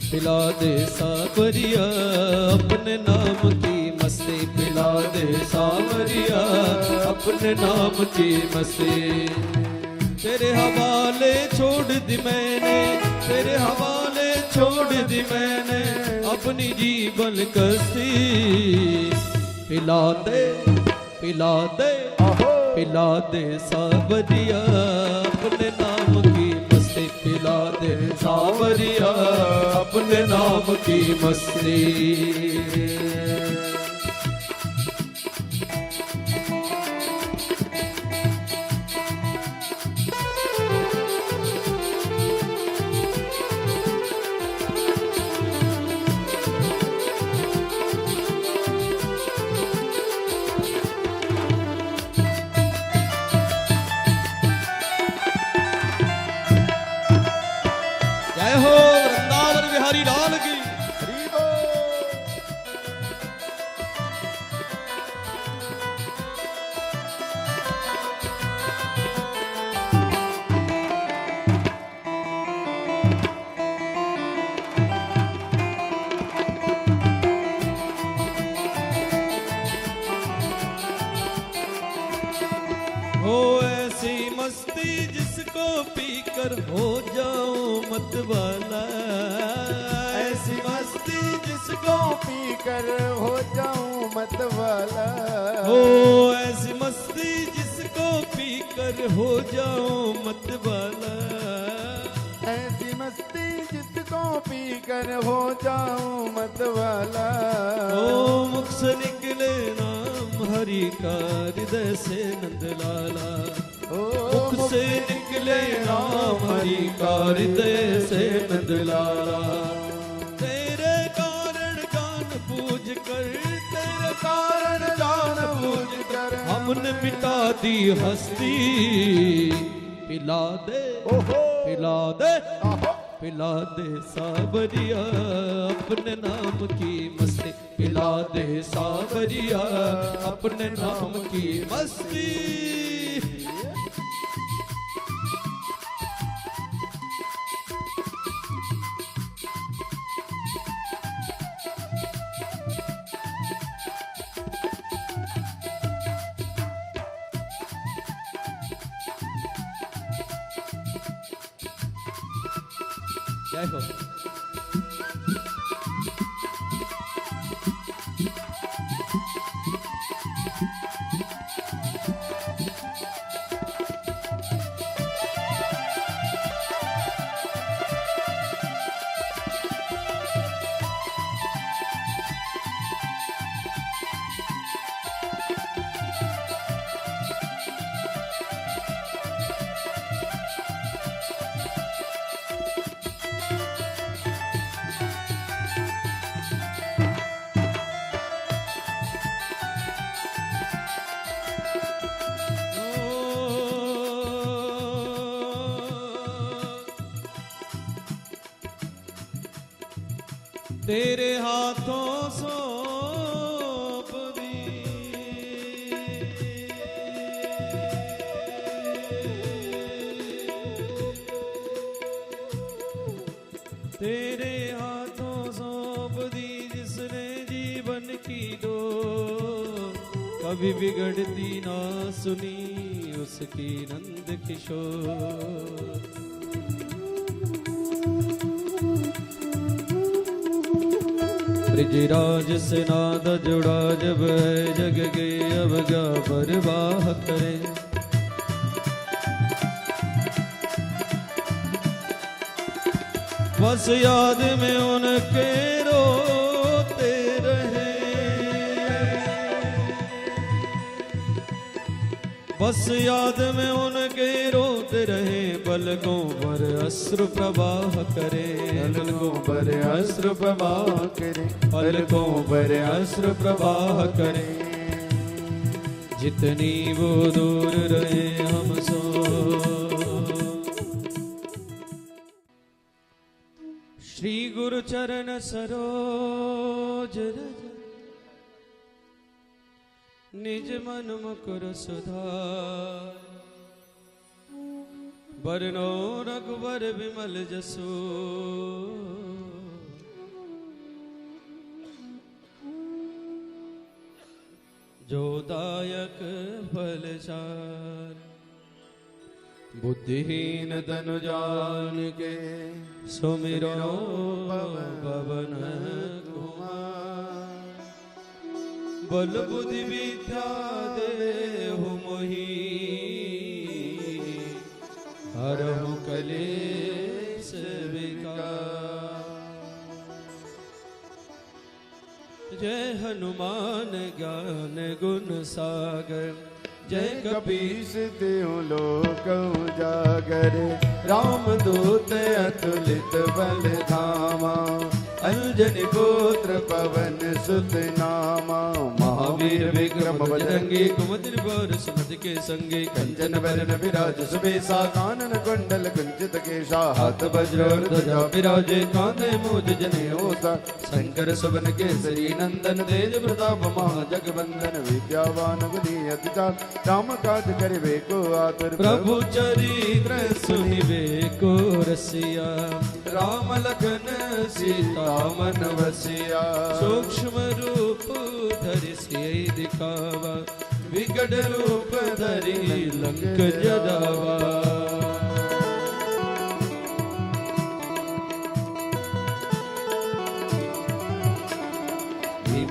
पिला दे सावरिया अपने नाम की मस्ती, पिला दे सावरिया अपने नाम की मस्ती। तेरे हवाले छोड़ दी मैंने, तेरे हवाले छोड़ दी मैंने अपनी जीवन कस्ती। पिला दे, पिला दे, पिला दे सावरिया अपने नाम की मस्ती, पिला दे सावरिया अपने नाम की मस्ती। बिहारी लाल की हो ऐसी मस्ती जिसको पीकर हो जाऊं मतवाला, ऐसी मस्ती जिसको पीकर हो जाऊं मतवाला। हो ऐसी मस्ती जिसको पीकर हो जाऊं मतवाला, ऐसी मस्ती जिसको पीकर हो जाऊं मतवाला। ओ मुख से निकले नाम हरि का हृदय से नंदलाला, मुख से निकले नाम हरि का हृदय से नंदलाला। तेरे कारण गान पूज कर, तेरे कारण गान पूज कर हमने मिटा दी हस्ती। पिला दे, पिला दे, पिला दे सावरिया अपने नाम की मस्ती, पिला दे सावरिया अपने नाम की मस्ती। जय हो। तेरे हाथों सौंप दी, तेरे हाथों सौंप दी जिसने जीवन की डोर, कभी बिगड़ती ना सुनी उसकी नंद किशोर। ब्रिजराज से नाद जुड़ा जब है जग के अब क्या परवाह करे। बस याद में उनके रोते रहे, बस याद में उनके रोते रहे। पलकों पर अश्रु प्रवाह करे, पलकों पर अश्रु प्रवाह करे, पलकों पर अश्रु प्रवाह करे। जितनी वो दूर रहे हमसे। श्री गुरु चरण सरोज रज निज मन मुकुर सुधार। बरनो रघुवर विमल जसो जो दायक फलचार। बुद्धिहीन तनु जान के सुमिरो पवन कुमार। बल बुद्धि विद्या देहु मोहि हरहु कलेश विकार। जय हनुमान ज्ञान गुण सागर। जय कपीस देहु लोक उजागर। रामदूत अतुलित बल धामा। अंजनी पुत्र पवन सुत नामा। महावीर विक्रम बजरंगी कुमति निवार सुमति के संगे। कंचन बरन विराज सुबेसा कानन कुंडल कुंचित केशा। हाथ वज्र ध्वजा विराजे कांधे मूज जनेऊसा। शंकर सुवन केसरी नंदन तेज प्रताप महाजगवंदन। विद्यावान गुणी अति चातुर राम काज करिबे को आतुर। प्रभु चरित्र सुनिबे को रसिया। राम लखन सीता मन बसिया। सूक्ष्म रूप धरि सियहि दिखावा। विकट रूप धरि लंक जरावा।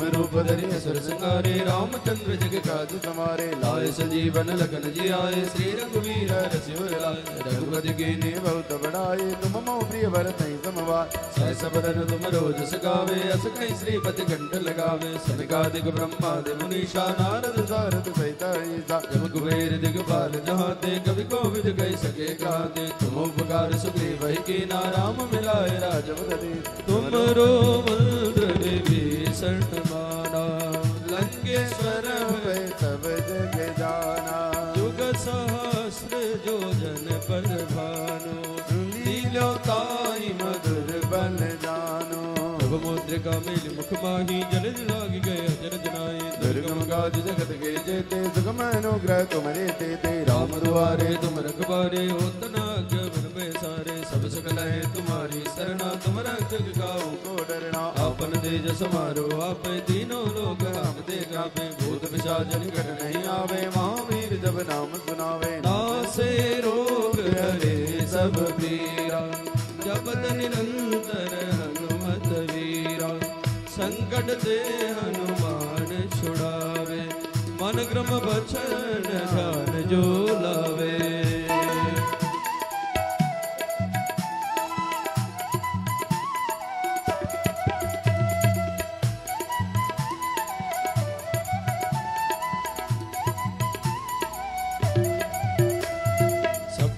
रूप धरि असुर संहारे। रामचंद्र जग काज समारे। लाए संजीवन लखन जियाए। श्री रघुवीर रसिवर लाए। रघुपति कीन्ही बहुत बड़ाई। तुम मम प्रिय भरत समभाई। सहस बदन तुम रोज सगावे। अस कहि श्रीपति कंठ लगावे। सनकादिक ब्रह्मादि मुनीषा। नारद सारद सहित ईसा। जम कुबेर दिगपाल जहाते। कवि कोविद कहि सके गाते। तुम उपकार सुग्रीव ही कीना। राम मिलाए राजपद। तुमरो मंत्र विभीषण माना। लंकेश्वर भय सब जग जाना। युग सहस्र योजन पर भानु। लील्यो ताई मधुर बल जानो। प्रभु मुद्रिका मेलि मुख माही। जल लागी गए अजर जनाए। दुर्गम काज जगत के जेते। सुगम अनुग्रह तुमरे तेते। राम दुआरे तुम रखबारे। होत न आज्ञा बिन पैसारे। सब सकल है तुम्हारी सरना। तुम रक्षक काहू को डरना। आपन तेज समारो आपे। तीनों लोक कांपते कांपे। भूत पिशाच निकट नहीं आवे। महावीर जब नाम सुनावे। नासे रोग हरे सब पीरा। जपत निरंतर हनुमत वीरा। संकट ते हनुमान छुड़ावे। मन क्रम बचन ध्यान जो लावे।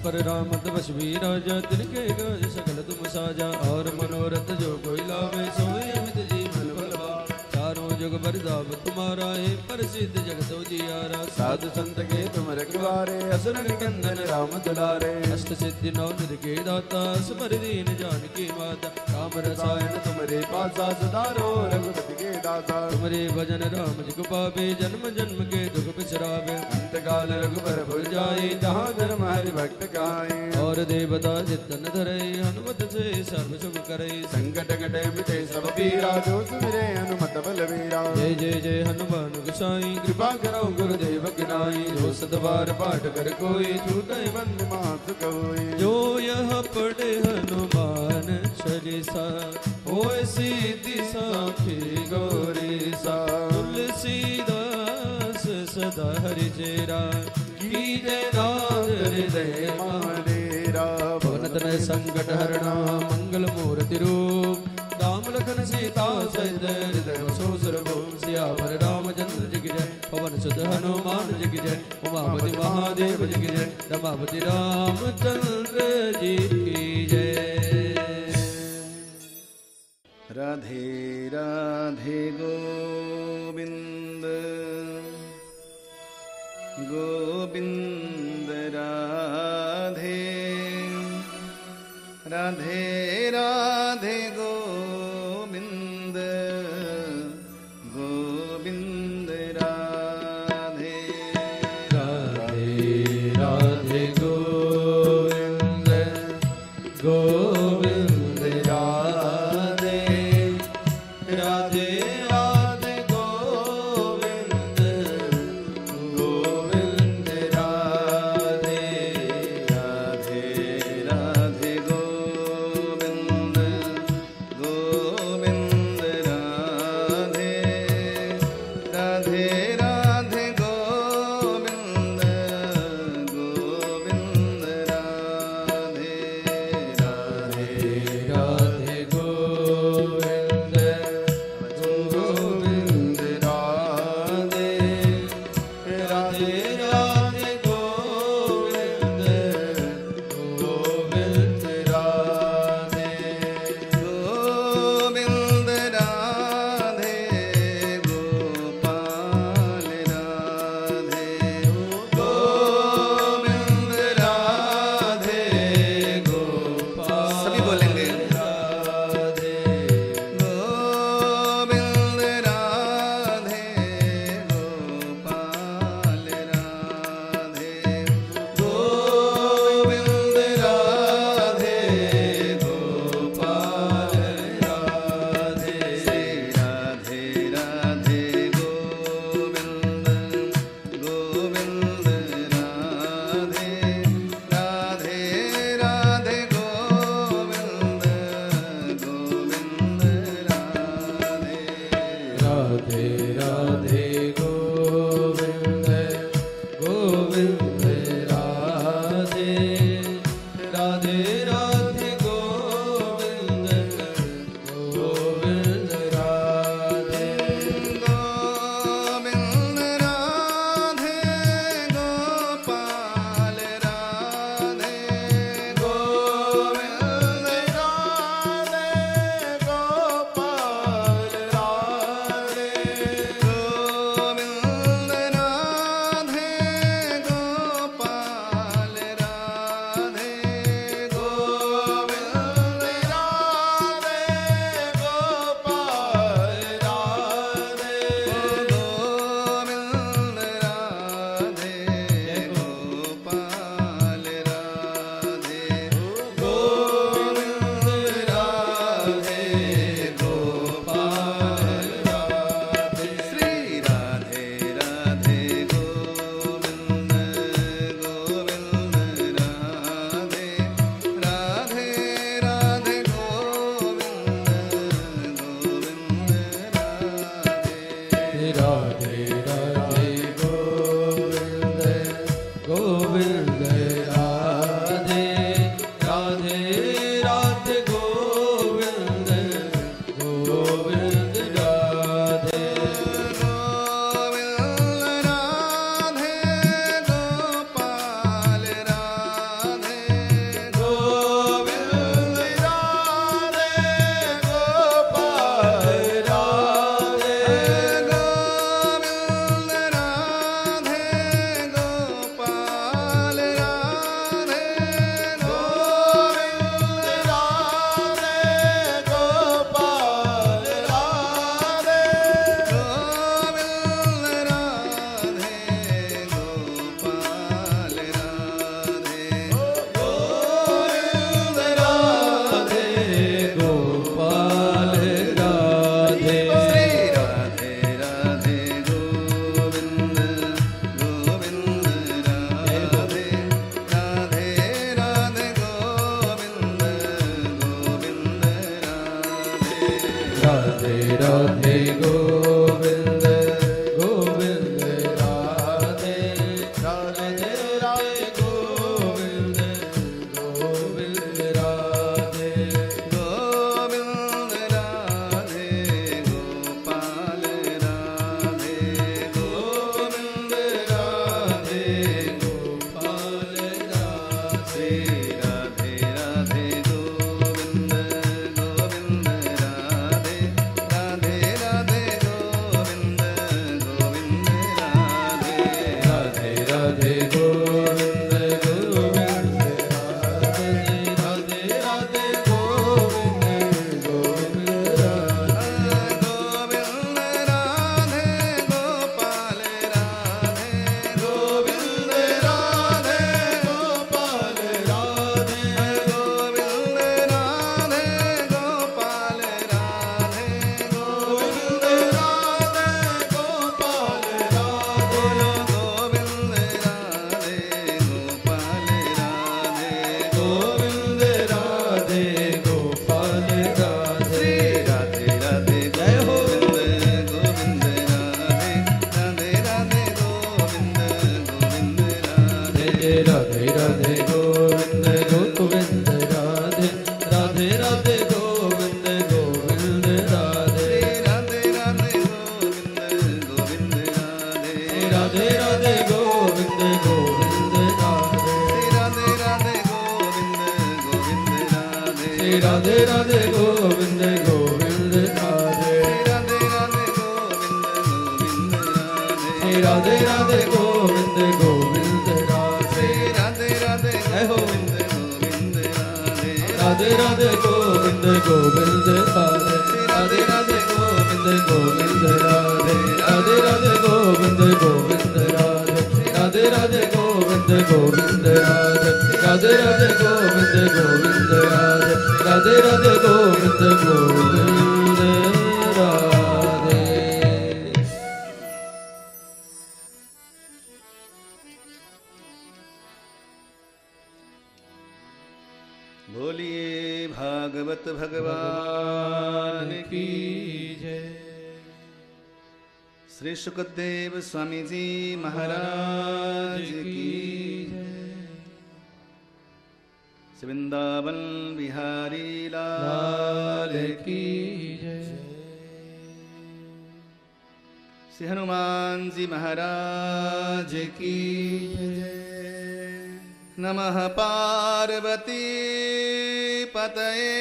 पर राम तपस भी राजा। तिनके काज सकल तुम साजा। और मनोरथ जो कोई लावे। सोई अमित जीवन बल पावे। चारों जुग बरदाव तुम्हारा है। प्रसिद्ध जगत उजियारा। साधु संत के तुम रखवारे। असुर निकंदन राम दुलारे। अष्ट सिद्धि नौ निधि के दाता। स्मर दीन जानकी माता। राम रसायन तुमरे पासा। सदा रहो रघुपति के दासा। तुमरे भजन राम जी को पावे। जन्म जन्म के दुख बिसरावे। अंत काल रघुबर भुल जाए। जहाँ धर्म हरि भक्त गाए। और देवता चित्तन धरे। हनुमत से सर्व शुभ करे। संकट कटे मिटे सब पीरा। जो सुमिरे हनुमत बलवीरा। जय जय जय हनुमान गोसाई। कृपा करो गुरुदेव की नाई। जो सतबार पाठ कर कोई। छूटे बंद मात कोई। जो यह पढ़े हनुमान चालीसा। होय सिद्धि साखी गौरीसा। तुलसीदास सदा हरि चेरा। कीजे नाथ हृदय महाडेरा। पवन तनय संकट हरणा। मंगल मूर्ति रूप। राम लखन सीता सहित हृदय बसो सर्वभूम। सियावर रामचंद्र जी की जय। पवन सुत हनुमान जी की जय। उमापति महादेव जी की जय। रमापति रामचंद्र जी की जय। राधे राधे गोविंद गोविंद राधे। राधे राधे गोविंद गोविंद राधे। राधे राधे गोविंद गोविंद राधे। राधे राधे गोविंद राधे राधे गोविंद गोविंद राधे राधे राधे गोविंद गोविंद राधे गोविंद राधे गोपाल राधे गोविंद राधे गोपाल राधे राधे राधे गोविंद गोविंद राधे राधे राधे गोविंद गोविंद राधे राधे राधे गोविंद गोविंद राधे राधे राधे गोविंद गोविंद राधे गोविंद राधे गोपाल राधे गोविंद राधे गोपाल राधे गोविंद राधे गोपाल राधे गोविंद राधे गोपाल राधे गोविंद राधे गोपाल राधे गोविंद राधे गोपाल राधे राधे राधे जय हो गोविंद गोविंद राधे राधे राधे गोविंद गोविंद राधे जय राधे राधे गोविंद गोविंद राधे राधे राधे गोविंद गोविंद राधे राधे राधे गोविंद गोविंद राधे राधे राधे गोविंद गोविंद राधे राधे राधे गोविंद गोविंद राधे राधे राधे गोविंद गोविंद राधे राधे राधे गोविंद गोविंद राधे राधे राधे गोविंद गोविंद राधे राधे राधे जय हो गोविंद गोविंद राधे राधे राधे गोविंद गोविंद राधे राधे राधे गोविंद गोविंद राधे राधे राधे गोविंद गोविंद राधे राधे राधे गोविंद गोविंद राधे राधे राधे गोविंद गोविंद राधे राधे राधे गोविंद गोविंद राधे। बोलिए भागवत भगवान की जय। श्री सुखदेव स्वामी जी महाराज की श्री वृंदावन बिहारी लाल की जय। श्री हनुमान जी महाराज की नमः पार्वती पतये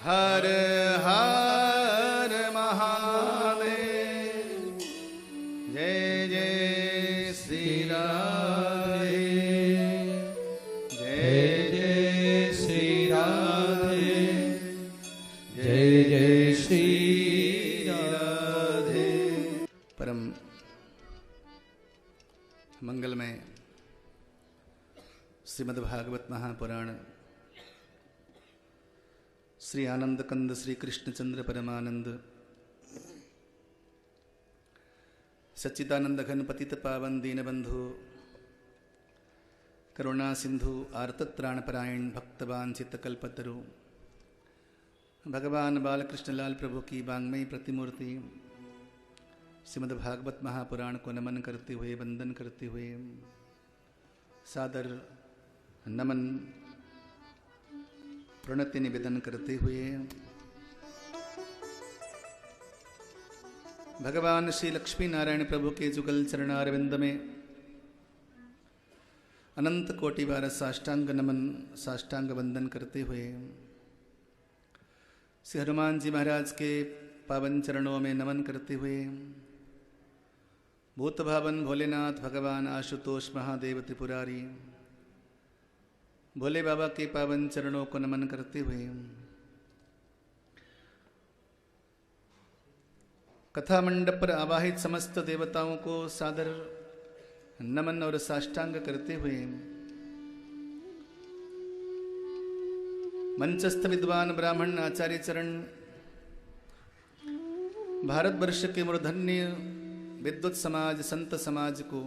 हर हर महादेव जय जय श्री राधे जय जय श्री राधे जय जय श्री राधे। परम मंगलमय श्रीमद्भागवत महापुराण श्री आनंद कंद श्री कृष्णचंद्र परमानंद सच्चिदानंद घन पतित पावन दीनबंधु करुणा सिंधु आर्तत्राणपरायण भक्तवान चित्तकल्पतरु भगवान बालकृष्णलाल प्रभु की वांग्मयी प्रतिमूर्ति श्रीमद्भागवत महापुराण को नमन करते हुए वंदन करते हुए सादर नमन प्रणति निवेदन करते हुए भगवान श्री लक्ष्मी नारायण प्रभु के जुगल चरणारविंद में अनंत कोटि बार साष्टांग नमन साष्टांग वंदन करते हुए श्री हनुमान जी महाराज के पावन चरणों में नमन करते हुए भूत भावन भोलेनाथ भगवान आशुतोष महादेव त्रिपुरारी भोले बाबा के पावन चरणों को नमन करते हुए कथा मंडप पर आवाहित समस्त देवताओं को सादर नमन और साष्टांग करते हुए मंचस्थ विद्वान ब्राह्मण आचार्य चरण भारतवर्ष के मूर्धन्य विद्वत समाज संत समाज को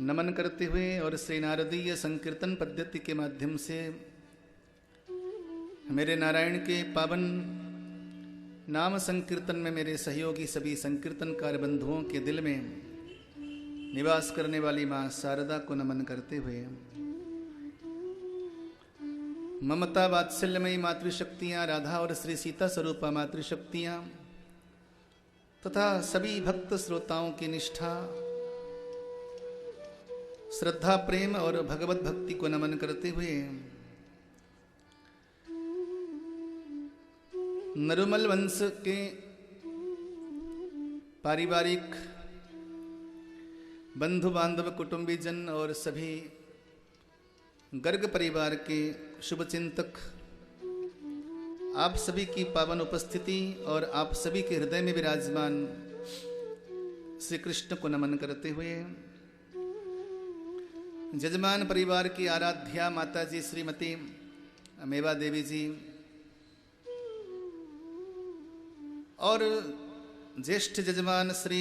नमन करते हुए और श्री नारदीय संकीर्तन पद्धति के माध्यम से मेरे नारायण के पावन नाम संकीर्तन में मेरे सहयोगी सभी संकीर्तनकार बंधुओं के दिल में निवास करने वाली मां शारदा को नमन करते हुए ममता वात्सल्यमयी मातृशक्तियां राधा और श्री सीता स्वरूपा मातृशक्तियां तथा सभी भक्त श्रोताओं की निष्ठा, श्रद्धा, प्रेम और भगवत भक्ति को नमन करते हुए नरुमल वंश के पारिवारिक बंधु बांधव कुटुंबीजन और सभी गर्ग परिवार के शुभचिंतक, आप सभी की पावन उपस्थिति और आप सभी के हृदय में विराजमान श्री कृष्ण को नमन करते हुए जजमान परिवार की आराध्या माता जी श्रीमती मेवा देवी जी और ज्येष्ठ जजमान श्री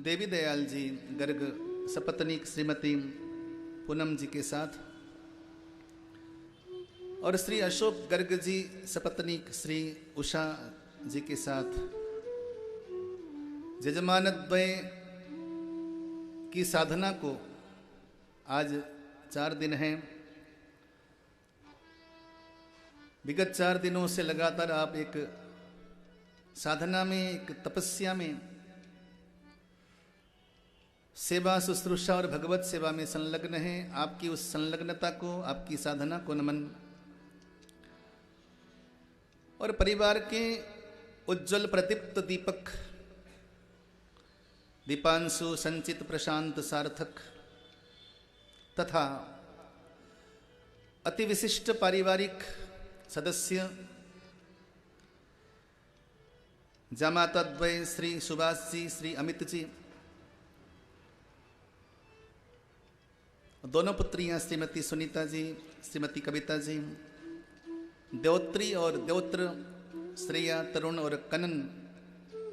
देवी दयाल जी गर्ग सपत्नीक श्रीमती पूनम जी के साथ और श्री अशोक गर्ग जी सपत्नीक श्री उषा जी के साथ जजमानद्वय की साधना को आज 4 दिन हैं। विगत 4 दिनों से लगातार आप एक साधना में, एक तपस्या में, सेवा शुश्रूषा और भगवत सेवा में संलग्न हैं। आपकी उस संलग्नता को, आपकी साधना को नमन। और परिवार के उज्जवल प्रदीप्त दीपक दीपांशु संचित प्रशांत सार्थक तथा अति विशिष्ट पारिवारिक सदस्य जामाताद्वय श्री सुभाष जी, श्री अमित जी, दोनों पुत्रियां श्रीमती सुनीता जी, श्रीमती कविता जी, देवोत्री और देवोत्र श्रेया, तरुण और कनन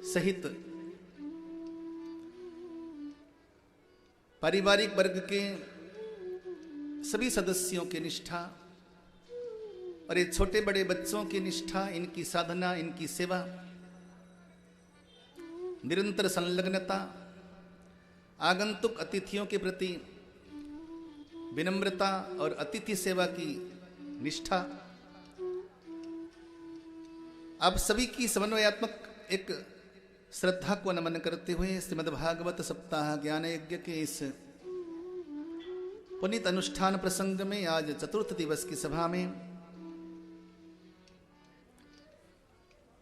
सहित पारिवारिक वर्ग के सभी सदस्यों की निष्ठा और ये छोटे बड़े बच्चों की निष्ठा, इनकी साधना, इनकी सेवा, निरंतर संलग्नता, आगंतुक अतिथियों के प्रति विनम्रता और अतिथि सेवा की निष्ठा, आप सभी की समन्वयात्मक एक श्रद्धा को नमन करते हुए श्रीमद्भागवत सप्ताह ज्ञान यज्ञ के इस पुनीत अनुष्ठान प्रसंग में आज चतुर्थ दिवस की सभा में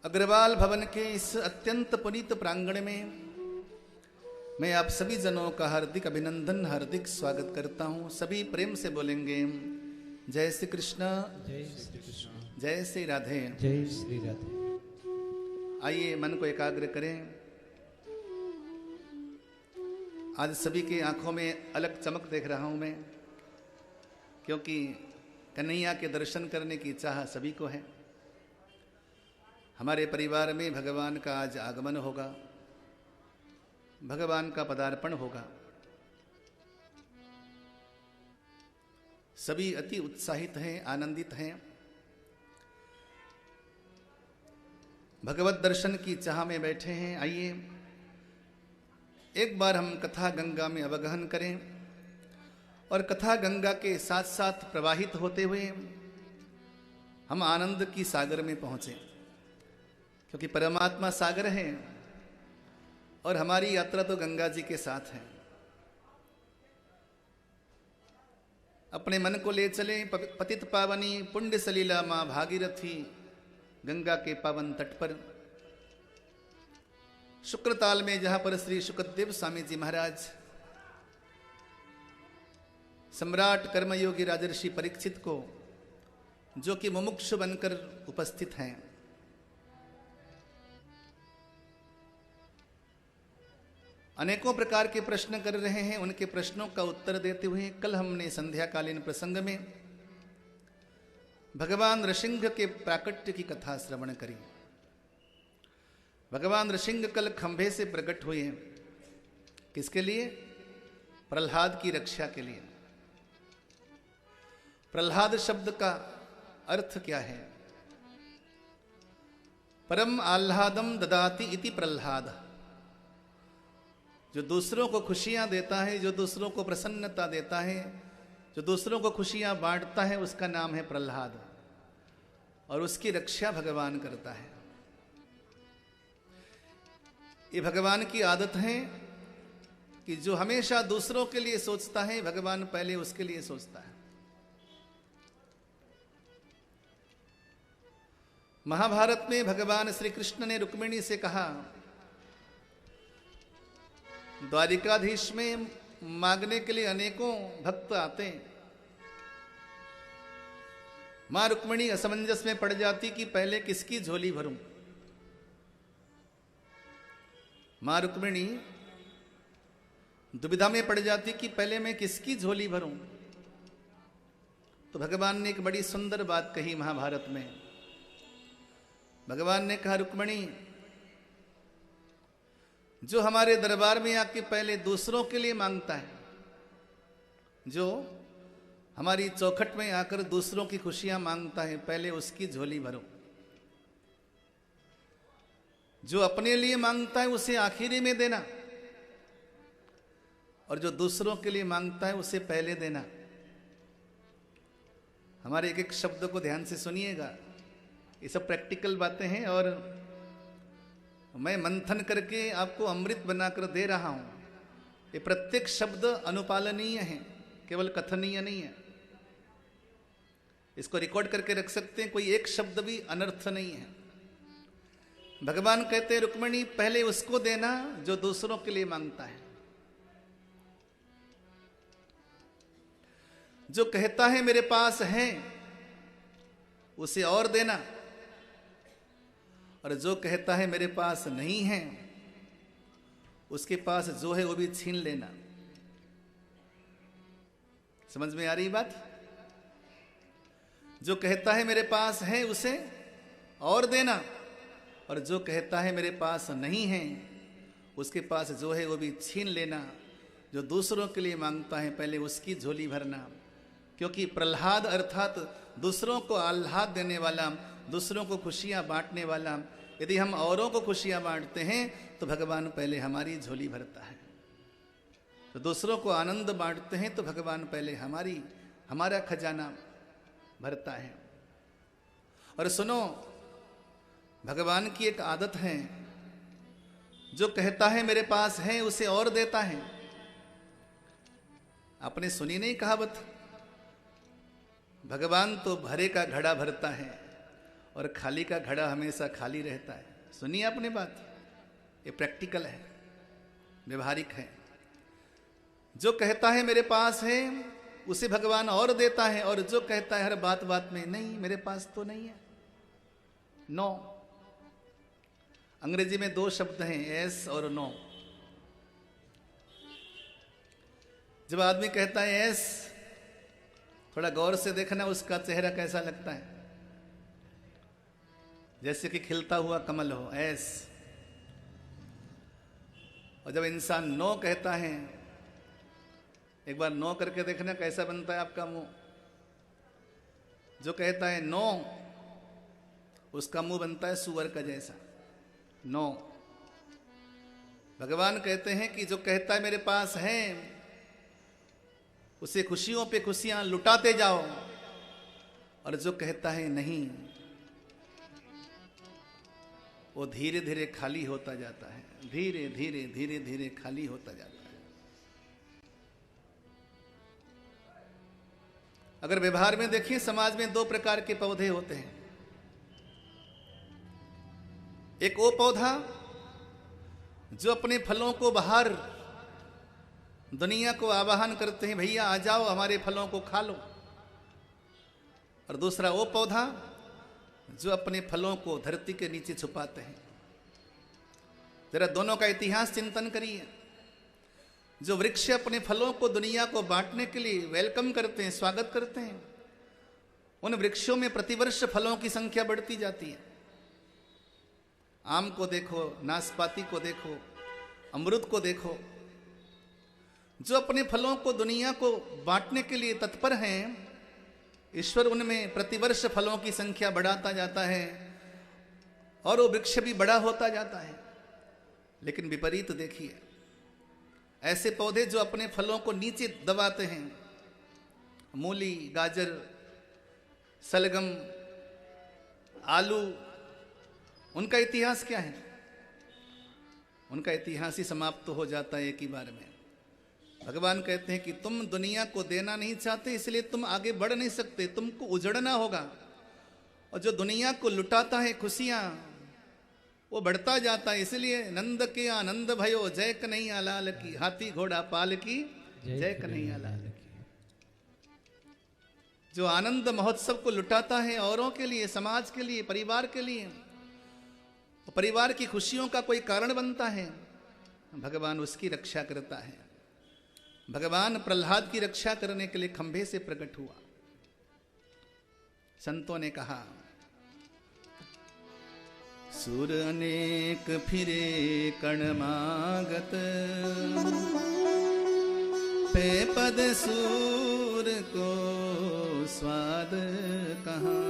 अग्रवाल भवन के इस अत्यंत पुनीत प्रांगण में मैं आप सभी जनों का हार्दिक अभिनंदन, हार्दिक स्वागत करता हूं। सभी प्रेम से बोलेंगे जय श्री कृष्ण, जय श्री कृष्ण, जय श्री राधे, जय श्री राधे। आइए मन को एकाग्र करें। आज सभी की आंखों में अलग चमक देख रहा हूं मैं, क्योंकि कन्हैया के दर्शन करने की चाह सभी को है। हमारे परिवार में भगवान का आज आगमन होगा, भगवान का पदार्पण होगा। सभी अति उत्साहित हैं, आनंदित हैं। भगवत दर्शन की चाह में बैठे हैं। आइए एक बार हम कथा गंगा में अवगहन करें और कथा गंगा के साथ साथ प्रवाहित होते हुए हम आनंद की सागर में पहुंचे, क्योंकि परमात्मा सागर है और हमारी यात्रा तो गंगा जी के साथ है। अपने मन को ले चले पतित पावनी पुण्य सलीला मां भागीरथी गंगा के पावन तट पर, शुक्रताल में, जहां पर श्री शुकदेव स्वामी जी महाराज सम्राट कर्मयोगी राजर्षि परीक्षित को, जो कि मुमुक्षु बनकर उपस्थित हैं, अनेकों प्रकार के प्रश्न कर रहे हैं, उनके प्रश्नों का उत्तर देते हुए कल हमने संध्याकालीन प्रसंग में भगवान नृसिंह के प्राकट्य की कथा श्रवण करी। भगवान नृसिंह कल खंभे से प्रकट हुए। किसके लिए? प्रहलाद की रक्षा के लिए। प्रहलाद शब्द का अर्थ क्या है? परम आह्लादम ददाति इति प्रह्लाद। जो दूसरों को खुशियां देता है, जो दूसरों को प्रसन्नता देता है, जो दूसरों को खुशियां बांटता है, उसका नाम है प्रह्लाद, और उसकी रक्षा भगवान करता है। ये भगवान की आदत है कि जो हमेशा दूसरों के लिए सोचता है, भगवान पहले उसके लिए सोचता है। महाभारत में भगवान श्री कृष्ण ने रुक्मिणी से कहा, द्वारिकाधीश में मांगने के लिए अनेकों भक्त आते हैं। मां रुक्मिणी असमंजस में पड़ जाती कि पहले किसकी झोली भरूं। मां रुक्मिणी दुविधा में पड़ जाती कि पहले मैं किसकी झोली भरूं। तो भगवान ने एक बड़ी सुंदर बात कही महाभारत में। भगवान ने कहा, रुक्मिणी, जो हमारे दरबार में आके पहले दूसरों के लिए मांगता है, जो हमारी चौखट में आकर दूसरों की खुशियां मांगता है, पहले उसकी झोली भरो। जो अपने लिए मांगता है उसे आखिरी में देना, और जो दूसरों के लिए मांगता है उसे पहले देना। हमारे एक एक शब्द को ध्यान से सुनिएगा, ये सब प्रैक्टिकल बातें हैं और मैं मंथन करके आपको अमृत बनाकर दे रहा हूं। ये प्रत्येक शब्द अनुपालनीय है, केवल कथनीय नहीं है। इसको रिकॉर्ड करके रख सकते हैं, कोई एक शब्द भी अनर्थ नहीं है। भगवान कहते हैं, रुक्मिणी, पहले उसको देना जो दूसरों के लिए मांगता है। जो कहता है मेरे पास है, उसे और देना, और जो कहता है मेरे पास नहीं है, उसके पास जो है वो भी छीन लेना। समझ में आ रही बात? जो कहता है मेरे पास है उसे और देना, और जो कहता है मेरे पास नहीं है, उसके पास जो है वो भी छीन लेना। जो दूसरों के लिए मांगता है, पहले उसकी झोली भरना। क्योंकि प्रह्लाद अर्थात दूसरों को आह्लाद देने वाला, दूसरों को खुशियां बांटने वाला। यदि हम औरों को खुशियां बांटते हैं तो भगवान पहले हमारी झोली भरता है। तो दूसरों को आनंद बांटते हैं तो भगवान पहले हमारा खजाना भरता है। और सुनो, भगवान की एक आदत है, जो कहता है मेरे पास है उसे और देता है। आपने सुनी नहीं कहावत? भगवान तो भरे का घड़ा भरता है और खाली का घड़ा हमेशा खाली रहता है। सुनिए आपने बात, ये प्रैक्टिकल है, व्यवहारिक है। जो कहता है मेरे पास है उसे भगवान और देता है, और जो कहता है हर बात बात में नहीं, मेरे पास तो नहीं है, नो। अंग्रेजी में दो शब्द हैं, एस और नो। जब आदमी कहता है एस, थोड़ा गौर से देखना उसका चेहरा कैसा लगता है, जैसे कि खिलता हुआ कमल हो, एस। और जब इंसान नो कहता है, एक बार नो करके देखना कैसा बनता है आपका मुंह। जो कहता है नो, उसका मुंह बनता है सुअर का जैसा, नो। भगवान कहते हैं कि जो कहता है मेरे पास है, उसे खुशियों पे खुशियां लुटाते जाओ, और जो कहता है नहीं, वो धीरे धीरे खाली होता जाता है, धीरे धीरे धीरे धीरे खाली होता जाता है। अगर व्यवहार में देखिए, समाज में दो प्रकार के पौधे होते हैं। एक वो पौधा जो अपने फलों को बाहर दुनिया को आवाहन करते हैं, भैया आ जाओ हमारे फलों को खा लो। और दूसरा वो पौधा जो अपने फलों को धरती के नीचे छुपाते हैं। जरा दोनों का इतिहास चिंतन करिए। जो वृक्ष अपने फलों को दुनिया को बांटने के लिए वेलकम करते हैं, स्वागत करते हैं, उन वृक्षों में प्रतिवर्ष फलों की संख्या बढ़ती जाती है। आम को देखो, नाशपाती को देखो, अमरूद को देखो। जो अपने फलों को दुनिया को बांटने के लिए तत्पर हैं, ईश्वर उनमें प्रतिवर्ष फलों की संख्या बढ़ाता जाता है। और वो वृक्ष भी बड़ा होता जाता है। लेकिन विपरीत देखिए, ऐसे पौधे जो अपने फलों को नीचे दबाते हैं, मूली, गाजर, सलगम, आलू, उनका इतिहास क्या है? उनका इतिहास ही समाप्त हो जाता है एक ही बार में। भगवान कहते हैं कि तुम दुनिया को देना नहीं चाहते, इसलिए तुम आगे बढ़ नहीं सकते, तुमको उजड़ना होगा। और जो दुनिया को लुटाता है खुशियां, वो बढ़ता जाता है। इसलिए नंद के आनंद भयो, जय कन्हैया लाल की, हाथी घोड़ा पाल की, जय कन्हैया लाल की। जो आनंद महोत्सव को लुटाता है औरों के लिए, समाज के लिए, परिवार के लिए, परिवार की खुशियों का कोई कारण बनता है, भगवान उसकी रक्षा करता है। भगवान प्रहलाद की रक्षा करने के लिए खंभे से प्रकट हुआ। संतों ने कहा, सुर अनेक फिरे कणमागत, पे पद सूर को स्वाद कहाँ।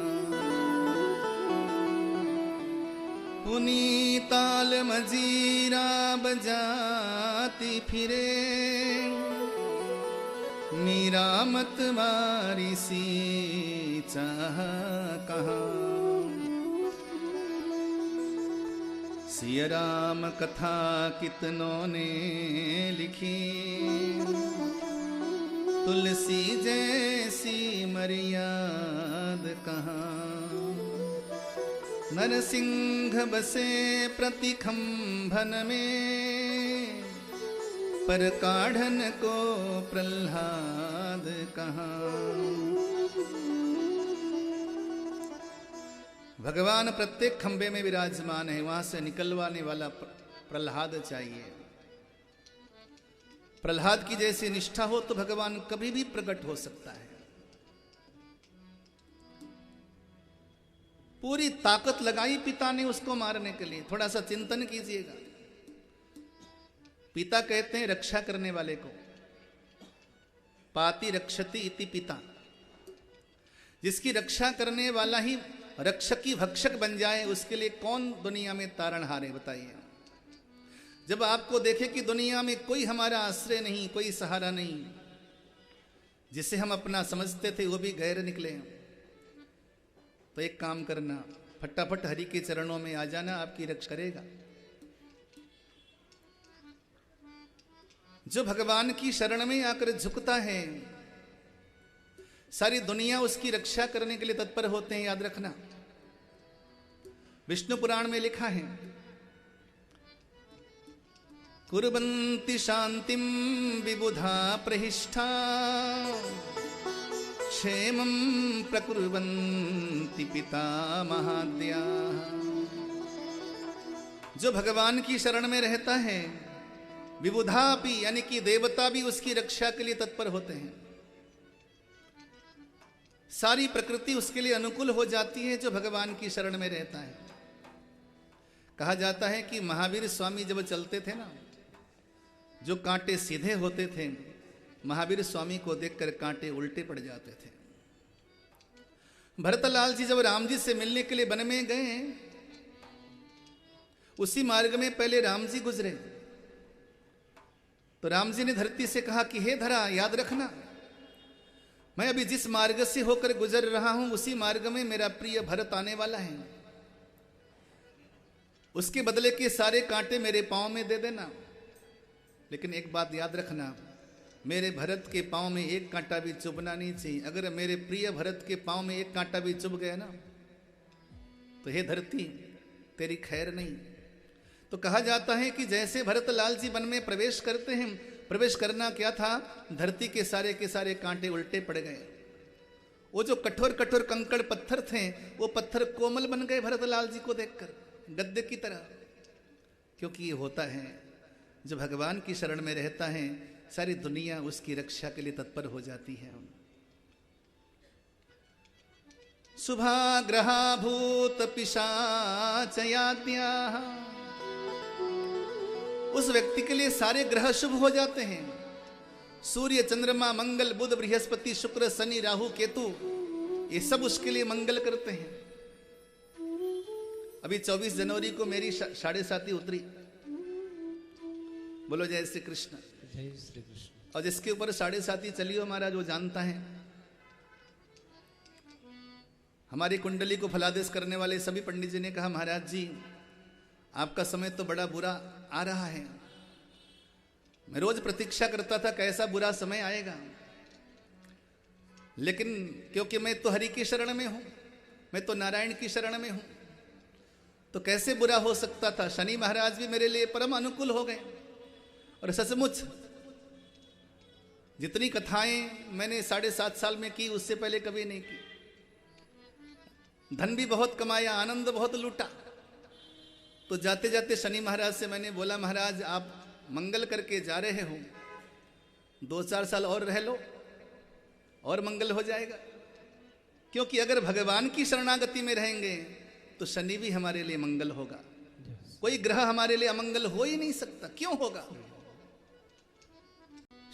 पुनीताल मजीरा बजाती फिरे, मीरा मत मारी सी चाह कहाँ। सिया राम कथा कितनों ने लिखी, तुलसी जैसी मर्याद कहाँ। नरसिंह बसे प्रतिखंभन में, पर काढ़न को प्रहलाद कहाँ। भगवान प्रत्येक खंबे में विराजमान है, वहां से निकलवाने वाला प्रहलाद चाहिए। प्रहलाद की जैसी निष्ठा हो तो भगवान कभी भी प्रकट हो सकता है। पूरी ताकत लगाई पिता ने उसको मारने के लिए। थोड़ा सा चिंतन कीजिएगा। पिता कहते हैं रक्षा करने वाले को, पाति रक्षति इति पिता। जिसकी रक्षा करने वाला ही रक्षकी भक्षक बन जाए, उसके लिए कौन दुनिया में तारणहार है, बताइए। जब आपको देखे कि दुनिया में कोई हमारा आश्रय नहीं, कोई सहारा नहीं, जिसे हम अपना समझते थे वो भी गैर निकले, तो एक काम करना, फटाफट हरि के चरणों में आ जाना, आपकी रक्षा करेगा। जो भगवान की शरण में आकर झुकता है, सारी दुनिया उसकी रक्षा करने के लिए तत्पर होते हैं, याद रखना। विष्णु पुराण में लिखा है, कुर्वन्ति शांतिम विबुधा प्रहिष्ठा, क्षेमं प्रकुर्वन्ति पिता महाद्याः। जो भगवान की शरण में रहता है, विबुधा भी यानी कि देवता भी उसकी रक्षा के लिए तत्पर होते हैं। सारी प्रकृति उसके लिए अनुकूल हो जाती है जो भगवान की शरण में रहता है। कहा जाता है कि महावीर स्वामी जब चलते थे ना, जो कांटे सीधे होते थे, महावीर स्वामी को देखकर कांटे उल्टे पड़ जाते थे। भरतलाल जी जब राम जी से मिलने के लिए वन में गए, उसी मार्ग में पहले राम जी गुजरे, तो राम जी ने धरती से कहा कि हे धरा, याद रखना, मैं अभी जिस मार्ग से होकर गुजर रहा हूं, उसी मार्ग में मेरा प्रिय भरत आने वाला है। उसके बदले के सारे कांटे मेरे पांव में दे देना। लेकिन एक बात याद रखना, मेरे भरत के पांव में एक कांटा भी चुभना नहीं चाहिए। अगर मेरे प्रिय भरत के पांव में एक कांटा भी चुभ गया ना, तो हे धरती, तेरी खैर नहीं। तो कहा जाता है कि जैसे भरतलाल जी वन में प्रवेश करते हैं, प्रवेश करना क्या था, धरती के सारे कांटे उल्टे पड़ गए। वो जो कठोर कठोर कंकड़ पत्थर थे, वो पत्थर कोमल बन गए भरतलाल जी को देखकर, गद्दे की तरह। क्योंकि ये होता है, जो भगवान की शरण में रहता है, सारी दुनिया उसकी रक्षा के लिए तत्पर हो जाती है। शुभाग्रहा भूत पिशाचयाद्या, उस व्यक्ति के लिए सारे ग्रह शुभ हो जाते हैं। सूर्य, चंद्रमा, मंगल, बुध, बृहस्पति, शुक्र, शनि, राहु, केतु, ये सब उसके लिए मंगल करते हैं। अभी 24 जनवरी को मेरी 7.5 उतरी। बोलो जय श्री कृष्ण। जय श्री कृष्ण। और जिसके ऊपर 7.5 चली हो महाराज वो जानता है। हमारी कुंडली को फलादेश करने वाले सभी पंडित जी ने कहा महाराज जी आपका समय तो बड़ा बुरा आ रहा है। मैं रोज प्रतीक्षा करता था कैसा बुरा समय आएगा, लेकिन क्योंकि मैं तो हरि की शरण में हूं, मैं तो नारायण की शरण में हूं, तो कैसे बुरा हो सकता था। शनि महाराज भी मेरे लिए परम अनुकूल हो गए। और सचमुच जितनी कथाएं मैंने 7.5 साल में की उससे पहले कभी नहीं की। धन भी बहुत कमाया, आनंद बहुत लूटा। तो जाते जाते शनि महाराज से मैंने बोला महाराज आप मंगल करके जा रहे हो, 2-4 साल और रह लो और मंगल हो जाएगा। क्योंकि अगर भगवान की शरणागति में रहेंगे तो शनि भी हमारे लिए मंगल होगा। कोई ग्रह हमारे लिए अमंगल हो ही नहीं सकता। क्यों होगा?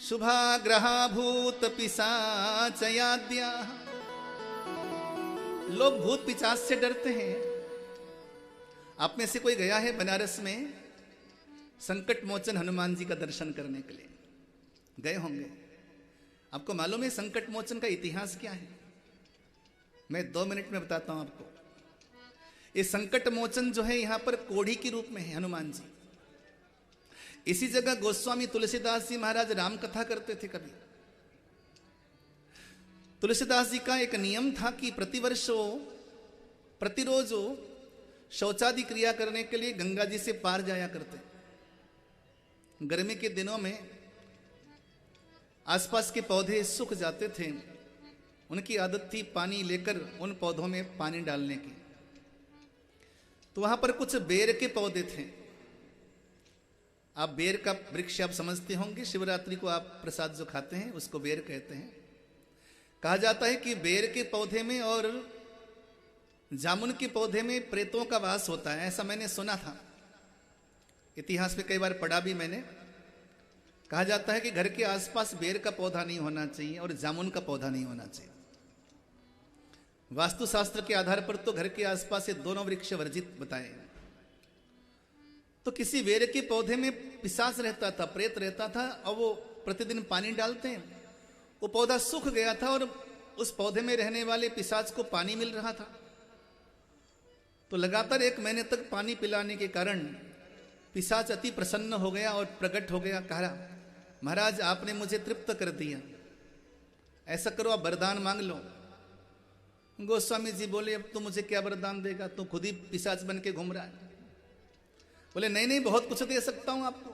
शुभा ग्रहा भूत पिशाचयाद्या। लोग भूत पिशाच से डरते हैं। आप में से कोई गया है बनारस में संकट मोचन हनुमान जी का दर्शन करने के लिए? गए होंगे। आपको मालूम है संकट मोचन का इतिहास क्या है? मैं 2 मिनट में बताता हूं आपको। ये संकट मोचन जो है यहां पर कोढ़ी के रूप में है हनुमान जी। इसी जगह गोस्वामी तुलसीदास जी महाराज राम कथा करते थे। कभी तुलसीदास जी का एक नियम था कि प्रतिवर्ष वो प्रतिरोज वो शौचादि क्रिया करने के लिए गंगा जी से पार जाया करते। गर्मी के दिनों में आसपास के पौधे सूख जाते थे। उनकी आदत थी पानी लेकर उन पौधों में पानी डालने की। तो वहां पर कुछ बेर के पौधे थे। आप बेर का वृक्ष आप समझते होंगे। शिवरात्रि को आप प्रसाद जो खाते हैं उसको बेर कहते हैं। कहा जाता है कि बेर के पौधे में और जामुन के पौधे में प्रेतों का वास होता है, ऐसा मैंने सुना था। इतिहास में कई बार पढ़ा भी मैंने। कहा जाता है कि घर के आसपास बेर का पौधा नहीं होना चाहिए और जामुन का पौधा नहीं होना चाहिए। वास्तुशास्त्र के आधार पर तो घर के आसपास ये दोनों वृक्ष वर्जित बताए। तो किसी बेर के पौधे में पिशाच रहता था, प्रेत रहता था, और वो प्रतिदिन पानी डालते हैं। वो पौधा सूख गया था और उस पौधे में रहने वाले पिशाच को पानी मिल रहा था। तो लगातार 1 महीने तक पानी पिलाने के कारण पिशाच अति प्रसन्न हो गया और प्रकट हो गया। कहा महाराज आपने मुझे तृप्त कर दिया, ऐसा करो आप वरदान मांग लो। गोस्वामी जी बोले अब तो मुझे क्या वरदान देगा, तू खुद ही पिशाच बन के घूम रहा है। बोले नहीं नहीं बहुत कुछ दे सकता हूं आपको।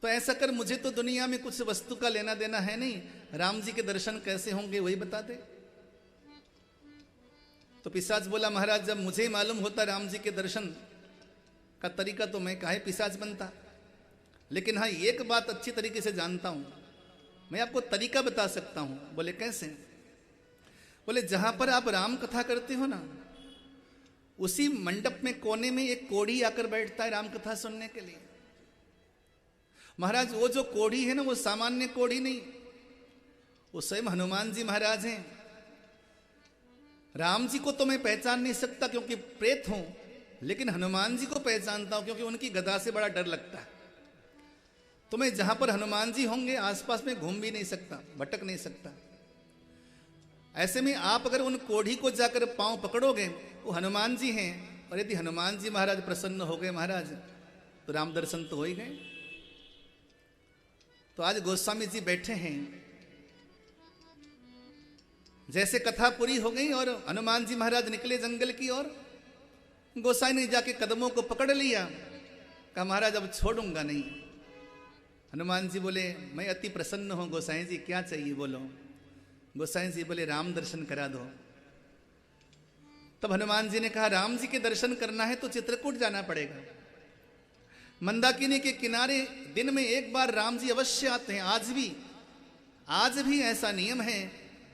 तो ऐसा कर, मुझे तो दुनिया में कुछ वस्तु का लेना देना है नहीं, राम जी के दर्शन कैसे होंगे वही बता दे। तो पिशाच बोला महाराज जब मुझे ही मालूम होता राम जी के दर्शन का तरीका तो मैं काहे पिशाच बनता। लेकिन हाँ एक बात अच्छी तरीके से जानता हूं, मैं आपको तरीका बता सकता हूं। बोले कैसे? बोले जहां पर आप राम कथा करते हो ना, उसी मंडप में कोने में एक कोढ़ी आकर बैठता है राम कथा सुनने के लिए। महाराज वो जो कोढ़ी है ना, वो सामान्य कोढ़ी नहीं, वो स्वयं हनुमान जी महाराज हैं। राम जी को तो मैं पहचान नहीं सकता क्योंकि प्रेत हूं, लेकिन हनुमान जी को पहचानता हूं क्योंकि उनकी गदा से बड़ा डर लगता है। तो मैं जहां पर हनुमान जी होंगे आसपास में घूम भी नहीं सकता, भटक नहीं सकता। ऐसे में आप अगर उन कोढ़ी को जाकर पांव पकड़ोगे, वो हनुमान जी हैं, और यदि हनुमान जी महाराज प्रसन्न हो गए महाराज तो राम दर्शन तो हो ही गए। तो आज गोस्वामी जी बैठे हैं, जैसे कथा पूरी हो गई और हनुमान जी महाराज निकले जंगल की ओर। गोसाई ने जाके कदमों को पकड़ लिया। कहा महाराज अब छोड़ूंगा नहीं। हनुमान जी बोले मैं अति प्रसन्न हूं गोसाई जी, क्या चाहिए बोलो। गोसाई जी बोले राम दर्शन करा दो। तब हनुमान जी ने कहा राम जी के दर्शन करना है तो चित्रकूट जाना पड़ेगा। मंदाकिनी के किनारे दिन में एक बार राम जी अवश्य आते हैं। आज भी ऐसा नियम है